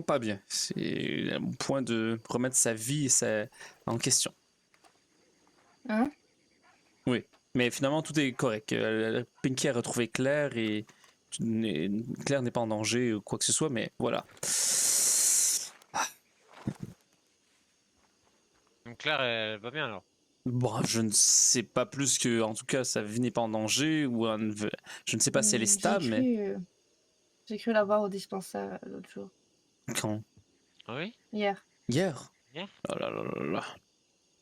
pas bien. C'est au point de remettre sa vie en question. Hein? Oui, mais finalement tout est correct. Pinky a retrouvé Claire et Claire n'est pas en danger ou quoi que ce soit, mais voilà. Donc Claire, elle va bien alors. Bon, je ne sais pas plus que, en tout cas, sa vie n'est pas en danger ou je ne sais pas si elle est stable, mais J'ai cru la voir au dispensaire l'autre jour. quand? Ah oui? Hier. Hier? Hier? Oh là là là là.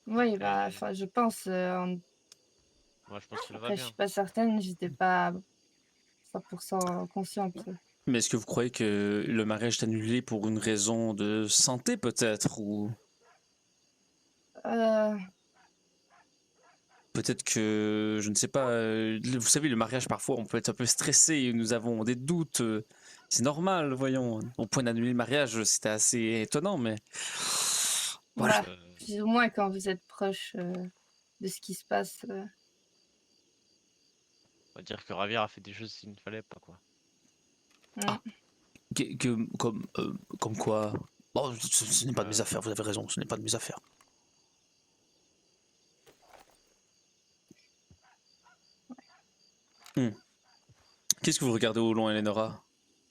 Oui, bah, enfin, je pense. Moi, je pense qu'elle va Après, je bien. suis pas certaine, j'étais pas 100% consciente. Mais est-ce que vous croyez que le mariage est annulé pour une raison de santé peut-être ou peut-être que je ne sais pas. Vous savez, le mariage parfois on peut être un peu stressé, nous avons des doutes. C'est normal, voyons. Au point d'annuler le mariage, c'était assez étonnant, mais voilà. Bah, plus ou moins quand vous êtes proche de ce qui se passe. On va dire que Ravière a fait des choses qu'il ne fallait pas, quoi. Ah. Comme quoi. Bon, ce n'est pas de mes affaires, vous avez raison, ce n'est pas de mes affaires. Qu'est-ce que vous regardez au loin, Eleonora?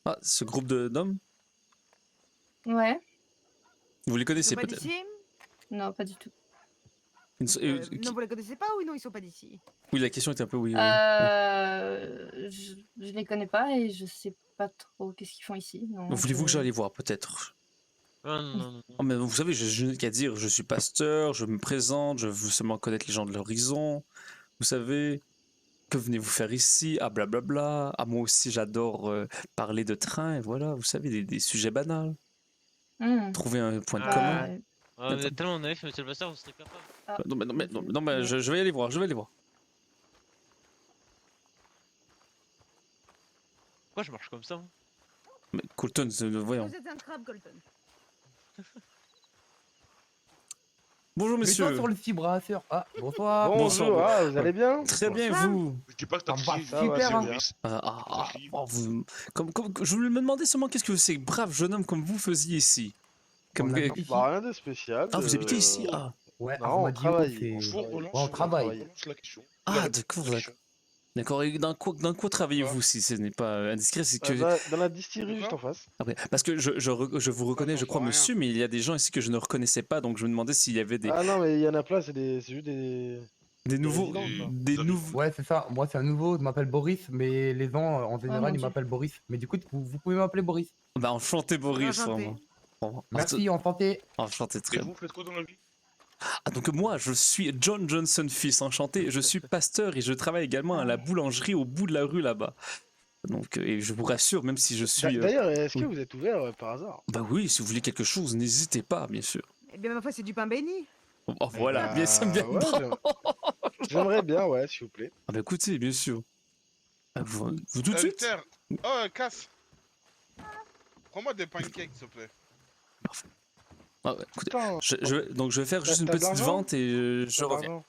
Ah, ce groupe d'hommes? Ouais. Vous les connaissez Ils sont pas peut-être? d'ici? Non, pas du tout. Non, vous les connaissez pas ou non, ils sont pas d'ici? Oui, la question était un peu oui. Je les connais pas et je sais pas trop qu'est-ce qu'ils font ici. Voulez-vous que j'aille les voir peut-être? Non. Oh, mais vous savez, je n'ai qu'à dire, je suis pasteur, je me présente, je veux seulement connaître les gens de l'horizon. Vous savez, que venez-vous faire ici? Ah, blablabla. Ah, moi aussi, j'adore parler de train, et voilà, vous savez, des sujets banals. Trouver un point de commun. On est tellement naïf, monsieur le pasteur, vous serez capable. Non, mais je vais aller voir, je vais aller voir. Pourquoi je marche comme ça? Mais Colton, voyons. Vous êtes un crabe, Colton. Bonjour, monsieur. Mets-toi sur le fibrateur. Ah, bonsoir. Bonjour, ah, vous allez bien? Très bien, vous? Je dis pas que t'as Ça va crié, super, hein. Je voulais me demander seulement qu'est-ce que ces braves jeunes hommes comme vous faisiez ici? Rien de spécial. Ah, vous habitez ici? Ah, Ouais, Non, on travaille. Ouais, Bonjour, on travaille. relance la question. Ah, La d'accord. question. D'accord, et dans quoi travaillez-vous si ce n'est pas indiscret? C'est que... Dans la distillerie juste en face. Après, parce que je vous reconnais, je crois, rien. monsieur, mais il y a des gens ici que je ne reconnaissais pas, donc je me demandais s'il y avait des, Ah non, mais il y en a plein, c'est juste des. des nouveaux... résidents, quoi. Des nouveaux... Ouais, c'est ça. Moi, c'est un nouveau. Je m'appelle Boris, mais les gens, en général, mon ils Dieu. m'appellent Boris. Mais du coup, vous pouvez m'appeler Boris. Bah, enchanté, Boris. Enchanté. Vraiment. Vraiment. Merci, enchanté. Enchanté, Et très bien. vous faites quoi dans la vie? Ah, donc moi, je suis John Johnson fils, enchanté. Je suis pasteur et je travaille également à la boulangerie au bout de la rue là-bas. Donc, et je vous rassure, même si je suis... D'ailleurs, est-ce que oui. vous êtes ouvert par hasard? Bah oui, si vous voulez quelque chose, n'hésitez pas, bien sûr. Eh bien, ma foi, c'est du pain béni. Oh, voilà, bien, ça me vient ouais, bravo. J'aimerais bien, ouais, s'il vous plaît. Ah bah écoutez, bien sûr. Ah, vous tout de suite? Luther. Oh, casse. Prends-moi des pancakes, s'il te plaît. Parfait. Ah ouais, écoutez, Putain, donc je vais faire juste une t'as de petite l'argent? vente et je t'as de reviens. l'argent?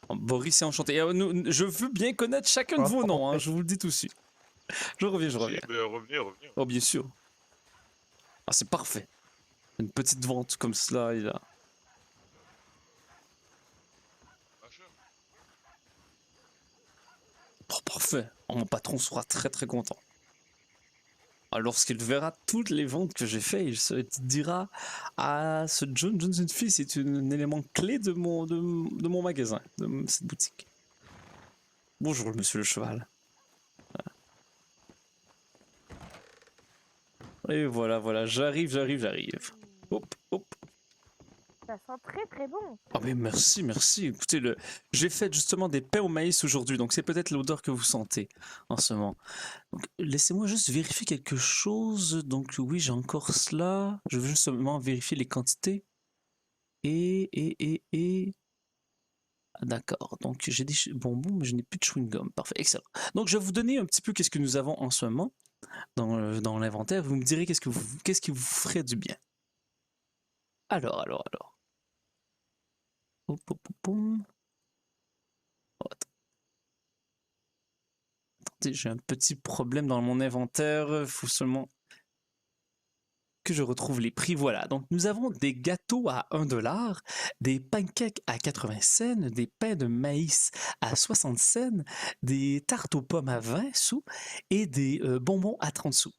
Boris est enchanté. Et, je veux bien connaître chacun de vos noms, hein, je vous le dis tout de suite. Je reviens. Si, ben, revenez. Oh, bien sûr. Ah, c'est parfait. Une petite vente comme cela, il a... Oh, parfait. Oh, mon patron sera très très content. Alors, lorsqu'il verra toutes les ventes que j'ai faites, il se dira: ah, ce John Johnson Fils est un élément clé de mon magasin, de cette boutique. Bonjour, monsieur le cheval. Et voilà, j'arrive. Hop. Ça sent très très bon. Ah mais merci. Écoutez, j'ai fait justement des pains au maïs aujourd'hui, donc c'est peut-être l'odeur que vous sentez en ce moment. Donc laissez-moi juste vérifier quelque chose. Donc oui, j'ai encore cela. Je veux justement vérifier les quantités. Ah, d'accord, donc j'ai des bonbons, mais je n'ai plus de chewing-gum. Parfait, excellent. Donc je vais vous donner un petit peu qu'est-ce que nous avons en ce moment dans l'inventaire. Vous me direz qu'est-ce qui vous ferait du bien. Alors. Hop. Oh, attendez, j'ai un petit problème dans mon inventaire. Il faut seulement que je retrouve les prix. Voilà, donc nous avons des gâteaux à 1 $, des pancakes à 80 cents, des pains de maïs à 60 cents, des tartes aux pommes à 20 sous et des bonbons à 30 sous.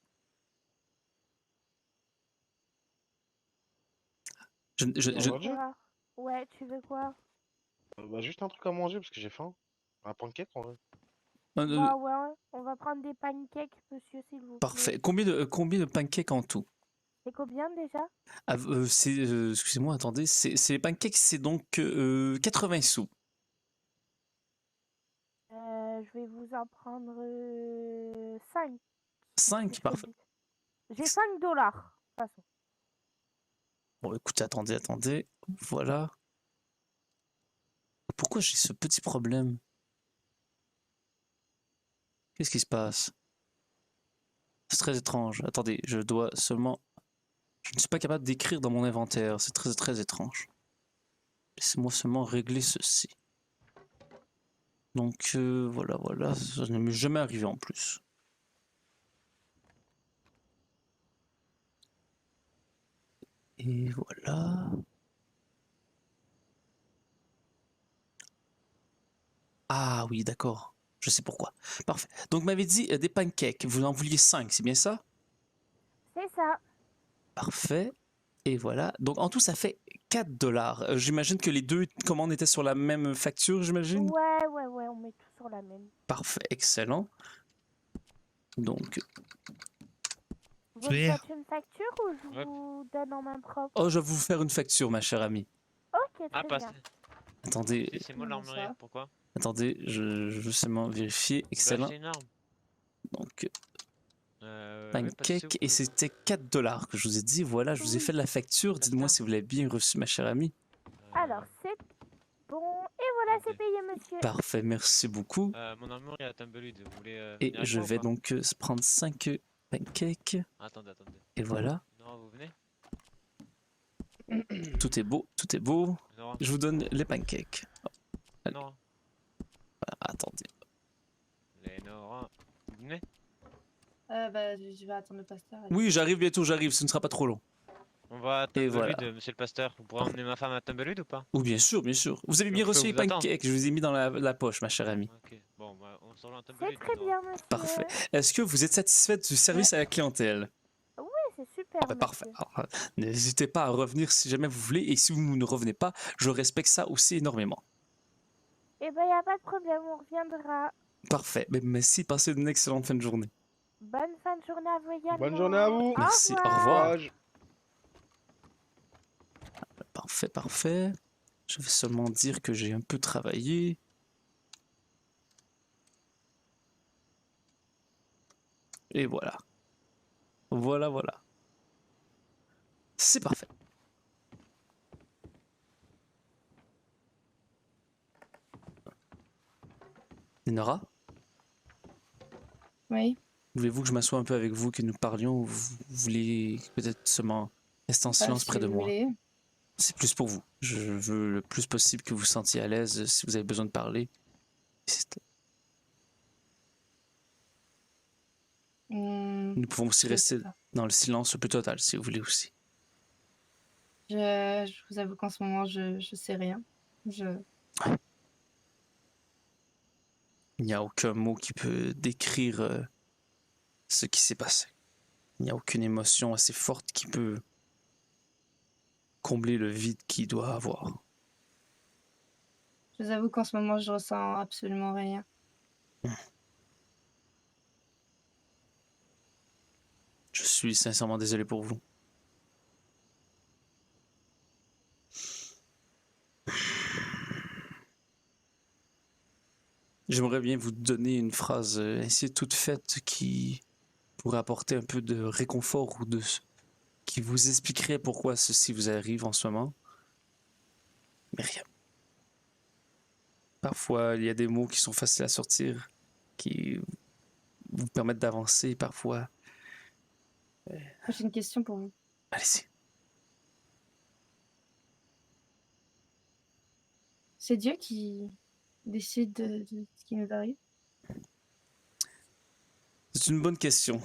Ouais, tu veux quoi? Bah, juste un truc à manger parce que j'ai faim. Un pancake en vrai. Bah ouais, on va prendre des pancakes, monsieur, s'il vous plaît. Parfait. Combien de pancakes en tout? C'est combien déjà? Excusez-moi, attendez. C'est les pancakes, c'est donc 80 sous. Je vais vous en prendre 5. 5, parfait. J'ai 5 $, de toute façon. Bon, écoutez, attendez. Voilà. Pourquoi j'ai ce petit problème? Qu'est-ce qui se passe? C'est très étrange. Attendez, je dois seulement... Je ne suis pas capable d'écrire dans mon inventaire. C'est très très étrange. Laissez-moi seulement régler ceci. Donc voilà. Ça ne m'est jamais arrivé en plus. Et voilà. Ah oui, d'accord. Je sais pourquoi. Parfait. Donc, vous m'avez dit des pancakes. Vous en vouliez 5, c'est bien ça? C'est ça. Parfait. Et voilà. Donc, en tout, ça fait 4 $. J'imagine que les deux commandes étaient sur la même facture, j'imagine? Ouais, on met tout sur la même. Parfait, excellent. Donc... Vous me faites une facture ou je vous donne en main propre? Oh, je vais vous faire une facture, ma chère amie. Ok, très bien. Attendez. C'est moi l'armurier, pourquoi? Attendez, je veux seulement vérifier. Excellent. C'est énorme. Donc, pancake, et c'était 4 $ que je vous ai dit. Voilà, je vous ai fait la facture. Dites-moi si vous l'avez bien reçu, ma chère amie. Alors, c'est bon. Et voilà, c'est payé, monsieur. Parfait, merci beaucoup. Mon armurier à Tumbleweed, vous voulez... Et je vais donc prendre 5 pancakes. Attendez. Et voilà. Non, vous venez? Tout est beau. Non. Je vous donne les pancakes. Allez. Non. Attendez. Les Nora. Vous venez? Bah, je vais attendre le pasteur. Oui, j'arrive bientôt, ce ne sera pas trop long. On va à Et Tumbleweed, voilà. monsieur le pasteur. Vous pourrez emmener ma femme à Tumbleweed ou pas? Oui, bien sûr. Vous avez bien Donc, reçu je les vous attends. pancakes. Je vous ai mis dans la poche, ma chère amie. Ok. Bon, bah, on sort un thème de C'est vite très maintenant. bien, monsieur. Parfait. Est-ce que vous êtes satisfaite du service à la clientèle? Oui, c'est super, Ah bah, parfait. monsieur. Alors, n'hésitez pas à revenir si jamais vous voulez, et si vous ne revenez pas, je respecte ça aussi énormément. Eh ben, y a pas de problème, on reviendra. Parfait. Mais merci, passez une excellente fin de journée. Bonne fin de journée à vous également. Bonne journée à vous. Merci, au Au revoir. Courage. Parfait, parfait. Je vais seulement dire que j'ai un peu travaillé. Et voilà. Voilà, voilà. C'est parfait. Nora, Oui. voulez-vous que je m'assoie un peu avec vous, que nous parlions, ou vous voulez peut-être seulement rester en silence Si près de vous moi? voulez. C'est plus pour vous. Je veux le plus possible que vous vous sentiez à l'aise si vous avez besoin de parler. Nous pouvons aussi Je rester sais pas. dans le silence le plus total si vous voulez aussi. Je vous avoue qu'en ce moment, je sais rien. Il n'y a aucun mot qui peut décrire ce qui s'est passé. Il n'y a aucune émotion assez forte qui peut combler le vide qu'il doit avoir. Je vous avoue qu'en ce moment, je ressens absolument rien. Je suis sincèrement désolé pour vous. J'aimerais bien vous donner une phrase ainsi toute faite qui pourrait apporter un peu de réconfort ou qui vous expliquerait pourquoi ceci vous arrive en ce moment. Mais rien. Parfois, il y a des mots qui sont faciles à sortir, qui vous permettent d'avancer. Parfois, J'ai une question pour vous. allez-y. C'est Dieu qui décide de ce qui nous arrive? C'est une bonne question.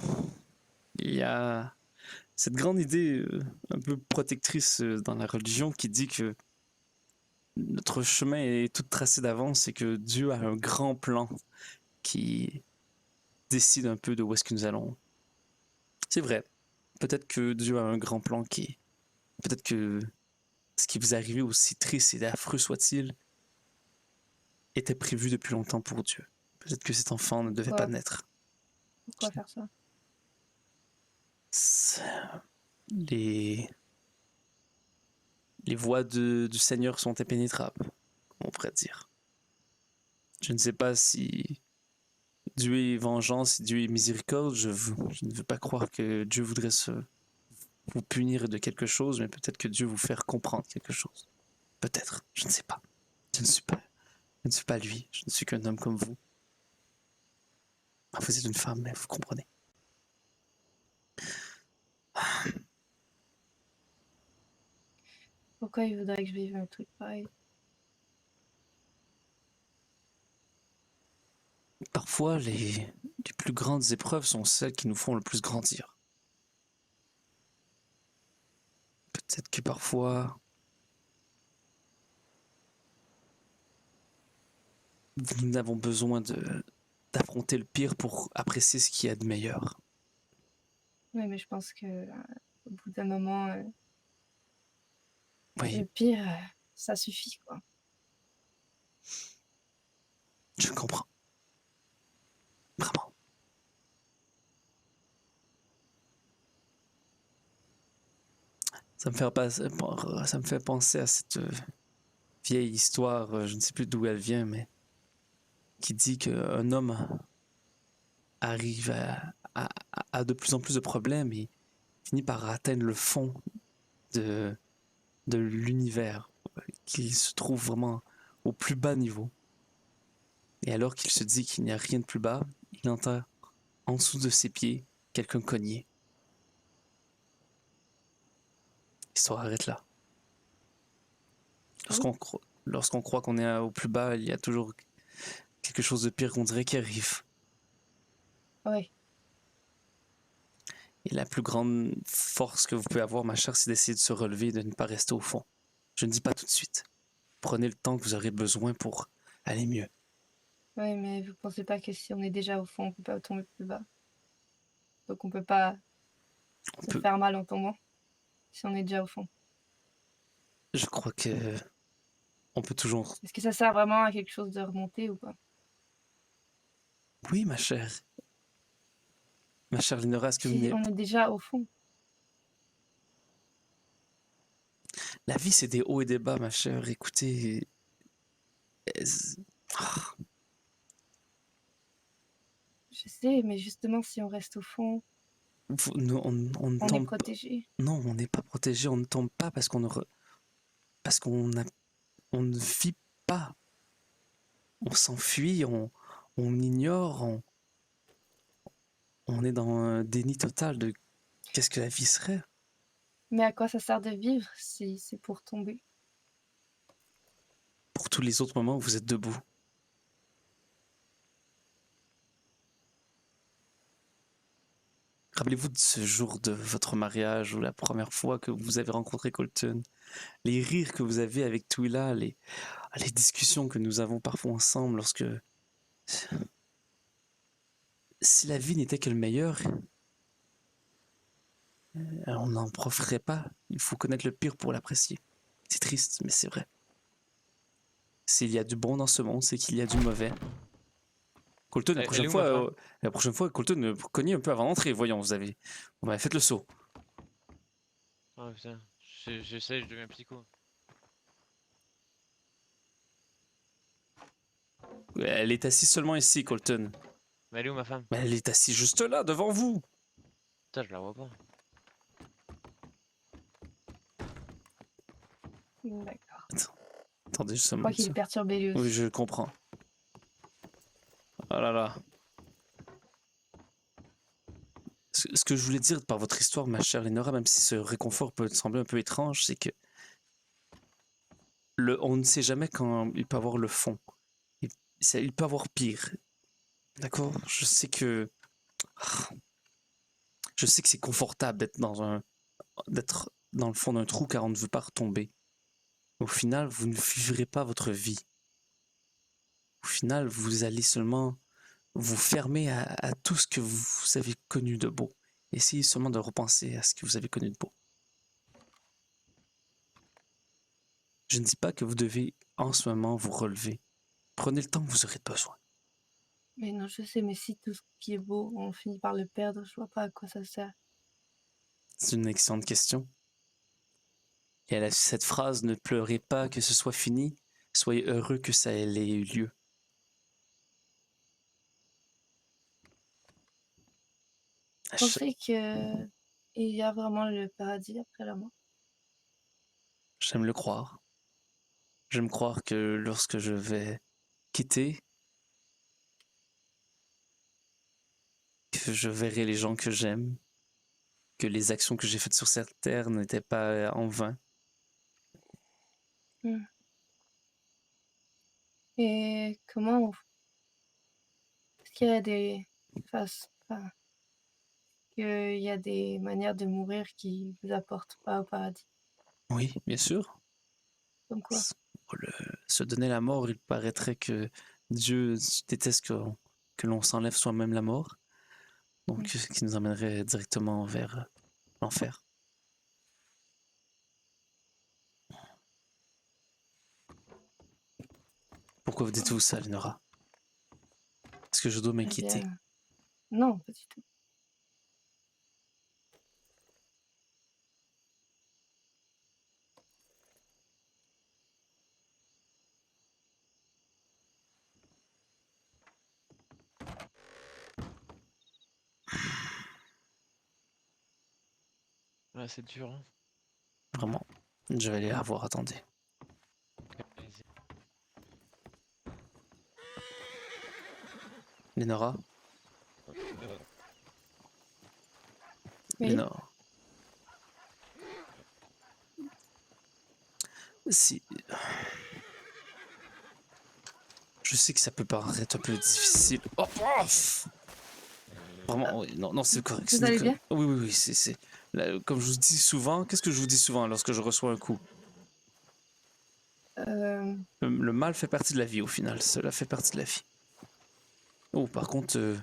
Il y a cette grande idée un peu protectrice dans la religion qui dit que notre chemin est tout tracé d'avance et que Dieu a un grand plan qui décide un peu de où est-ce que nous allons. C'est vrai. Peut-être que Dieu a un grand plan qui... Peut-être que ce qui vous est arrivé, aussi triste et affreux soit-il, était prévu depuis longtemps pour Dieu. Peut-être que cet enfant ne devait pas naître. Pourquoi faire ça? Les voies du Seigneur sont impénétrables, on pourrait dire. Je ne sais pas si Dieu est vengeance, si Dieu est miséricorde. Je ne veux pas croire que Dieu voudrait vous punir de quelque chose, mais peut-être que Dieu vous faire comprendre quelque chose. Peut-être, je ne sais pas. Je ne suis pas lui, je ne suis qu'un homme comme vous. Vous êtes une femme, mais vous comprenez. Pourquoi il voudrait que je vive un truc pareil? Parfois, les plus grandes épreuves sont celles qui nous font le plus grandir. Peut-être que parfois, nous avons besoin d'affronter le pire pour apprécier ce qu'il y a de meilleur. Oui, mais je pense que au bout d'un moment, Oui, le pire, ça suffit, quoi. je comprends. Vraiment. Ça me fait penser à cette vieille histoire, je ne sais plus d'où elle vient, mais qui dit qu'un homme arrive à de plus en plus de problèmes et finit par atteindre le fond de l'univers, qu'il se trouve vraiment au plus bas niveau. Et alors qu'il se dit qu'il n'y a rien de plus bas, il entend en dessous de ses pieds quelqu'un cogner. L'histoire arrête là. Lorsqu'on croit qu'on est au plus bas, il y a toujours quelque chose de pire qu'on dirait qui arrive. Oui. Et la plus grande force que vous pouvez avoir, ma chère, c'est d'essayer de se relever et de ne pas rester au fond. Je ne dis pas tout de suite. Prenez le temps que vous aurez besoin pour aller mieux. Ouais, mais vous pensez pas que si on est déjà au fond, on peut pas tomber plus bas. Donc on peut pas se faire mal en tombant si on est déjà au fond. Je crois que on peut toujours... Est-ce que ça sert vraiment à quelque chose de remonter ou pas? Oui, ma chère. Ma chère Linora, est-ce que vous Si venez... on est déjà au fond. La vie, c'est des hauts et des bas, ma chère. Écoutez... Je sais, mais justement, si on reste au fond, on ne on est tombe pas. protégé. Non, on n'est pas protégé. On ne tombe pas parce qu'on parce qu'on ne vit pas. On s'enfuit, on ignore, on est dans un déni total de qu'est-ce que la vie serait. Mais à quoi ça sert de vivre si c'est pour tomber? Pour tous les autres moments où vous êtes debout. Rappelez-vous de ce jour de votre mariage ou la première fois que vous avez rencontré Colton. Les rires que vous avez avec Twila, les discussions que nous avons parfois ensemble lorsque... Si la vie n'était que le meilleur, on n'en profiterait pas. Il faut connaître le pire pour l'apprécier. C'est triste, mais c'est vrai. S'il y a du bon dans ce monde, c'est qu'il y a du mauvais. Colton, la prochaine fois, Colton, cognez un peu avant d'entrer. Voyons, vous m'avez fait le saut. Oh putain, j'essaie, je deviens psycho. Elle est assise seulement ici, Colton. Mais elle est où ma femme? Mais elle est assise juste là, devant vous. Putain, je la vois pas. D'accord. Attendez juste un Je moment. crois qu'il est perturbé lui aussi. Oui, je comprends. Oh là là. Ce que je voulais dire par votre histoire, ma chère Lénora, même si ce réconfort peut sembler un peu étrange, c'est que on ne sait jamais quand il peut avoir le fond. Il peut avoir pire. D'accord? Je sais que c'est confortable d'être dans le fond d'un trou car on ne veut pas retomber. Au final, vous ne vivrez pas votre vie. Au final, vous allez seulement vous fermer à tout ce que vous avez connu de beau. Essayez seulement de repenser à ce que vous avez connu de beau. Je ne dis pas que vous devez en ce moment vous relever. Prenez le temps que vous aurez besoin. Mais non, je sais, mais si tout ce qui est beau, on finit par le perdre, je vois pas à quoi ça sert. C'est une excellente question. Et cette phrase, ne pleurez pas que ce soit fini, soyez heureux que ça ait eu lieu. Vous pensez qu'il y a vraiment le paradis après la mort? J'aime le croire. J'aime croire que lorsque je vais quitter, que je verrai les gens que j'aime, que les actions que j'ai faites sur cette terre n'étaient pas en vain. Et comment est-ce qu'il y a des qu'il y a des manières de mourir qui vous apportent pas au paradis? Oui, bien sûr. Comme quoi? Se donner la mort, il paraîtrait que Dieu déteste que l'on s'enlève soi-même la mort. Donc, ce qui nous emmènerait directement vers l'enfer. Pourquoi vous dites-vous ça, Lénora? Est-ce que je dois m'inquiéter? Non, pas du tout. Ouais, c'est dur, hein. Vraiment. Je vais aller la voir, attendez. Lénora? Oui. Lénora. Si... Je sais que ça peut paraître un peu difficile. Oh, ouf! Vraiment, oui, non, c'est correct. Vous allez bien? Oui, c'est... Comme je vous dis souvent, qu'est-ce que je vous dis souvent lorsque je reçois un coup? Le mal fait partie de la vie au final, cela fait partie de la vie. Oh, par contre,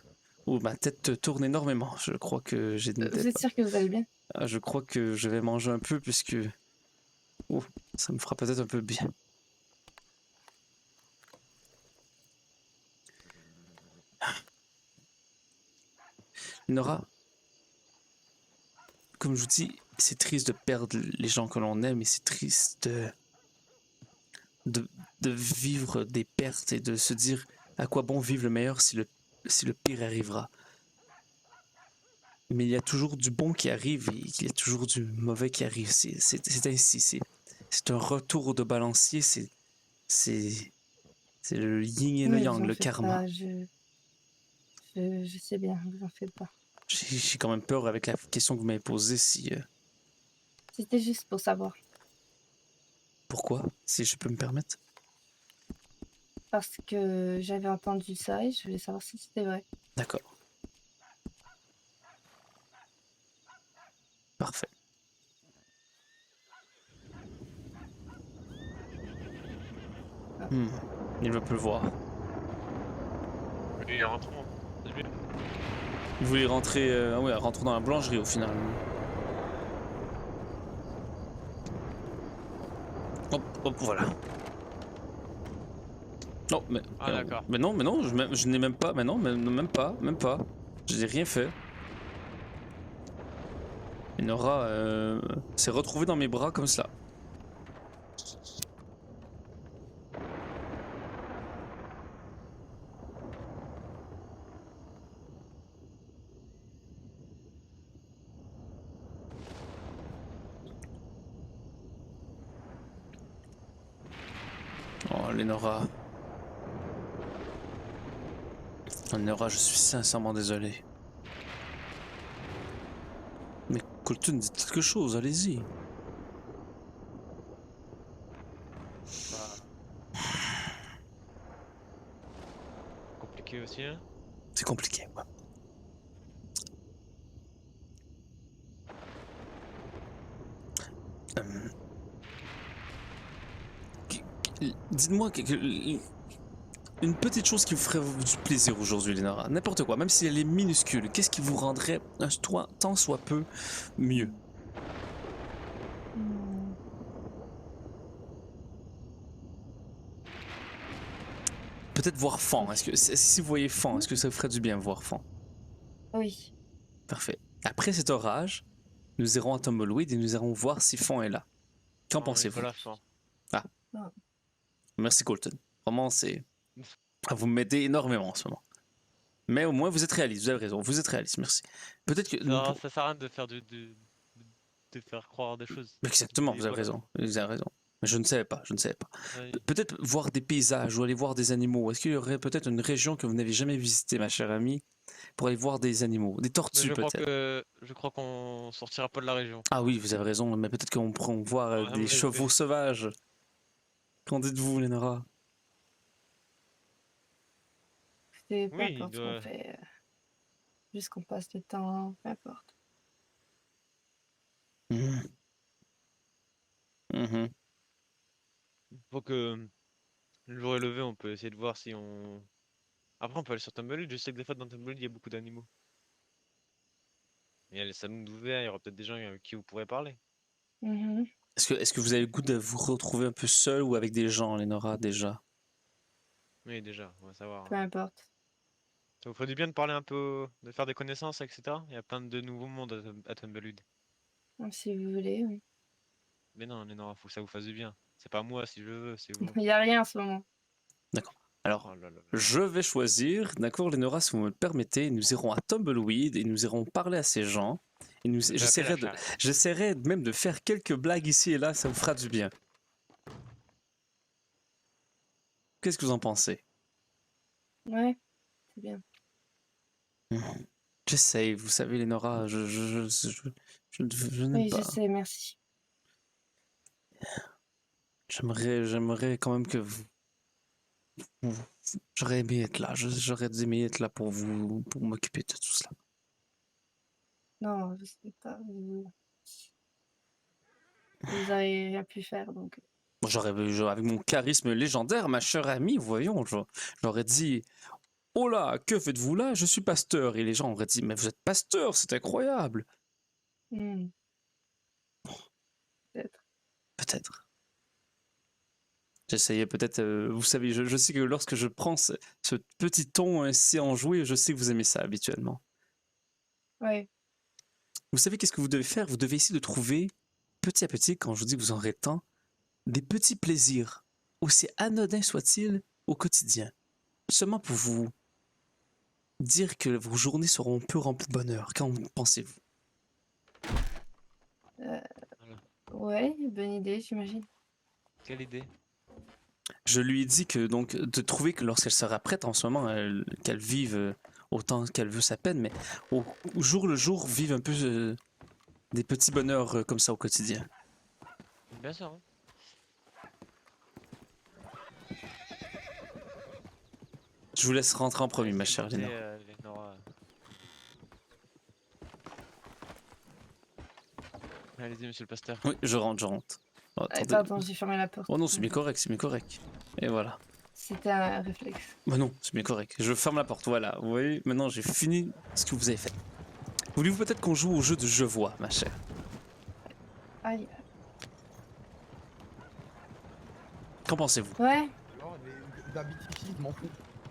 ma tête tourne énormément. Je crois que j'ai une Vous tête. êtes sûr que vous allez bien? Ah, je crois que je vais manger un peu puisque... Oh, ça me fera peut-être un peu bien. Nora, comme je vous dis, c'est triste de perdre les gens que l'on aime et c'est triste de vivre des pertes et de se dire à quoi bon vivre le meilleur si le pire arrivera. Mais il y a toujours du bon qui arrive et il y a toujours du mauvais qui arrive. C'est ainsi. C'est un retour de balancier. C'est le yin et le Mais yang, vous en le faites karma. pas, je sais bien, vous en faites pas. J'ai quand même peur avec la question que vous m'avez posée si... C'était juste pour savoir. Pourquoi, si je peux me permettre? Parce que j'avais entendu ça et je voulais savoir si c'était vrai. D'accord. Parfait. Il va pleuvoir. Oui, rentrons. C'est bien. Vous voulez rentrer... Ah ouais, rentrons dans la boulangerie au final. Hop, voilà. Non, mais... Ah, d'accord. Mais non, je n'ai même pas... Mais non, même pas. Je n'ai rien fait. Et Nora s'est retrouvée dans mes bras comme cela. Oh, Lénora. Lénora, je suis sincèrement désolé. Mais Colton, dites quelque chose, allez-y. Compliqué aussi, hein? C'est compliqué, ouais. Dites-moi une petite chose qui vous ferait du plaisir aujourd'hui, Lénora. N'importe quoi, même si elle est minuscule. Qu'est-ce qui vous rendrait tant soit peu mieux? Peut-être voir Fan. Est-ce que si vous voyez Fan, est-ce que ça vous ferait du bien voir Fan? Oui. Parfait. Après cet orage, nous irons à Tumbleweed et nous irons voir si Fan est là. Qu'en pensez-vous? Ah. Merci Colton. Vraiment, vous m'aidez énormément en ce moment. Mais au moins, vous êtes réaliste, vous avez raison, vous êtes réaliste, merci. Peut-être que... Ça sert à rien de faire de faire croire des choses. Exactement, vous avez raison, Mais je ne savais pas. Peut-être voir des paysages ou aller voir des animaux. Est-ce qu'il y aurait peut-être une région que vous n'avez jamais visitée, ma chère amie, pour aller voir des animaux, des tortues peut-être? Je crois qu'on sortira pas de la région. Ah oui, vous avez raison, mais peut-être qu'on pourra voir des chevaux sauvages. Qu'en dites-vous, Lénora? C'est peu importe ce qu'on fait. Juste qu'on passe le temps, peu importe. Faut que le jour est levé, on peut essayer de voir si on... Après, on peut aller sur Tumbleweed. Je sais que des fois, dans Tumbleweed, il y a beaucoup d'animaux. Il y a les salons d'ouvert, il y aura peut-être des gens avec qui vous pourrez parler. Est-ce que vous avez le goût de vous retrouver un peu seul ou avec des gens, Lénora, déjà? Oui, déjà, on va savoir. Peu importe. Ça vous ferait du bien de parler un peu, de faire des connaissances, etc. Il y a plein de nouveaux mondes à Tumbleweed. Si vous voulez, oui. Mais non, faut que ça vous fasse du bien. C'est pas moi si je veux, c'est vous. Il n'y a rien en ce moment. D'accord. Alors, je vais choisir, d'accord, Lénora, si vous me le permettez, nous irons à Tumbleweed et nous irons parler à ces gens. Et j'essaierai même de faire quelques blagues ici et là, ça vous fera du bien. Qu'est-ce que vous en pensez? Ouais, c'est bien. J'essaye, vous savez, Lénora, je n'aime oui, pas. je sais, merci. J'aimerais quand même que j'aurais aimé être là. J'aurais aimé être là pour m'occuper de tout cela. Non, je sais pas. Vous avez rien pu faire, donc... Avec mon charisme légendaire, ma chère amie, voyons, j'aurais dit oh là, que faites-vous là? Je suis pasteur. Et les gens auraient dit, mais vous êtes pasteur, c'est incroyable. Hmm. Peut-être. Peut-être. J'essayais peut-être, vous savez, je sais que lorsque je prends ce petit ton ainsi enjoué, je sais que vous aimez ça habituellement. Ouais. Vous savez qu'est-ce que vous devez faire? Vous devez essayer de trouver, petit à petit, quand je vous dis que vous en aurez tant, des petits plaisirs, aussi anodins soient-ils, au quotidien. Seulement pour vous dire que vos journées seront peu remplies de bonheur. Qu'en pensez-vous? Ouais, bonne idée, j'imagine. Quelle idée? Je lui ai dit que donc de trouver que lorsqu'elle sera prête en ce moment, qu'elle vive autant qu'elle veut sa peine, mais au jour le jour, vive un peu des petits bonheurs comme ça au quotidien. Bien sûr. Hein. Je vous laisse rentrer en premier, ma chère Léna. Allez-y, monsieur le pasteur. Oui, je rentre. Oh, Pardon, j'ai fermé la porte. Oh non, c'est bien correct. Et voilà. C'était un réflexe. Bah non, c'est bien correct. Je ferme la porte, voilà. Vous voyez, maintenant j'ai fini ce que vous avez fait. Voulez-vous peut-être qu'on joue au jeu de je vois, ma chère? Aïe. Qu'en pensez-vous? Ouais. Non, mais d'habiter ici, je m'en fous.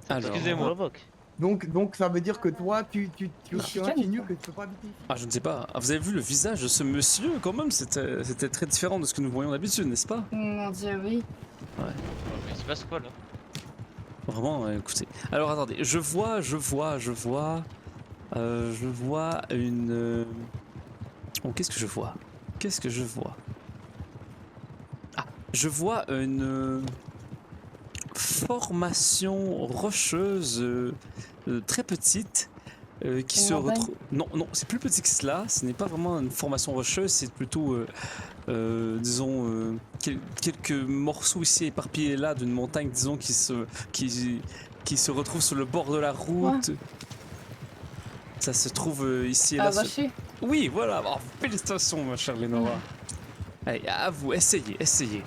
Alors... Excusez-moi. Donc ça veut dire que toi, tu insinues que tu peux pas habiter ici. Ah, je ne sais pas. Ah, vous avez vu le visage de ce monsieur, quand même, c'était très différent de ce que nous voyons d'habitude, n'est-ce pas? Mon dieu, oui. Ouais. Mais il se passe quoi là? Vraiment, écoutez. Alors attendez, je vois une... Oh, qu'est-ce que je vois? Ah, je vois une formation rocheuse très petite qui se retrouve... Non, c'est plus petit que cela, ce n'est pas vraiment une formation rocheuse, c'est plutôt, disons, quelques morceaux ici éparpillés là d'une montagne, disons, qui se retrouve sur le bord de la route. Ouais. Ça se trouve ici et là. Oui, voilà, oh, félicitations ma chère Lénora. Allez, à vous, essayez.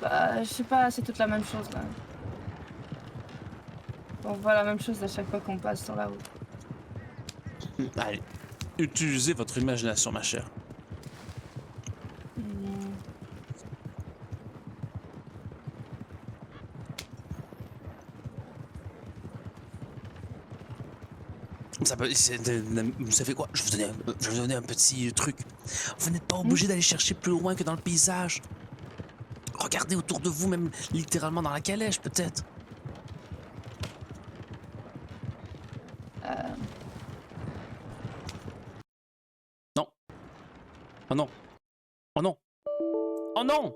Bah, je sais pas, c'est toute la même chose là. On voit la même chose à chaque fois qu'on passe sur la route. Allez, utilisez votre imagination, ma chère. Vous savez quoi? Je vais vous donner un petit truc. Vous n'êtes pas obligé d'aller chercher plus loin que dans le paysage. Regardez autour de vous, même littéralement dans la calèche, peut-être. Non. Oh non. Oh non. Oh non.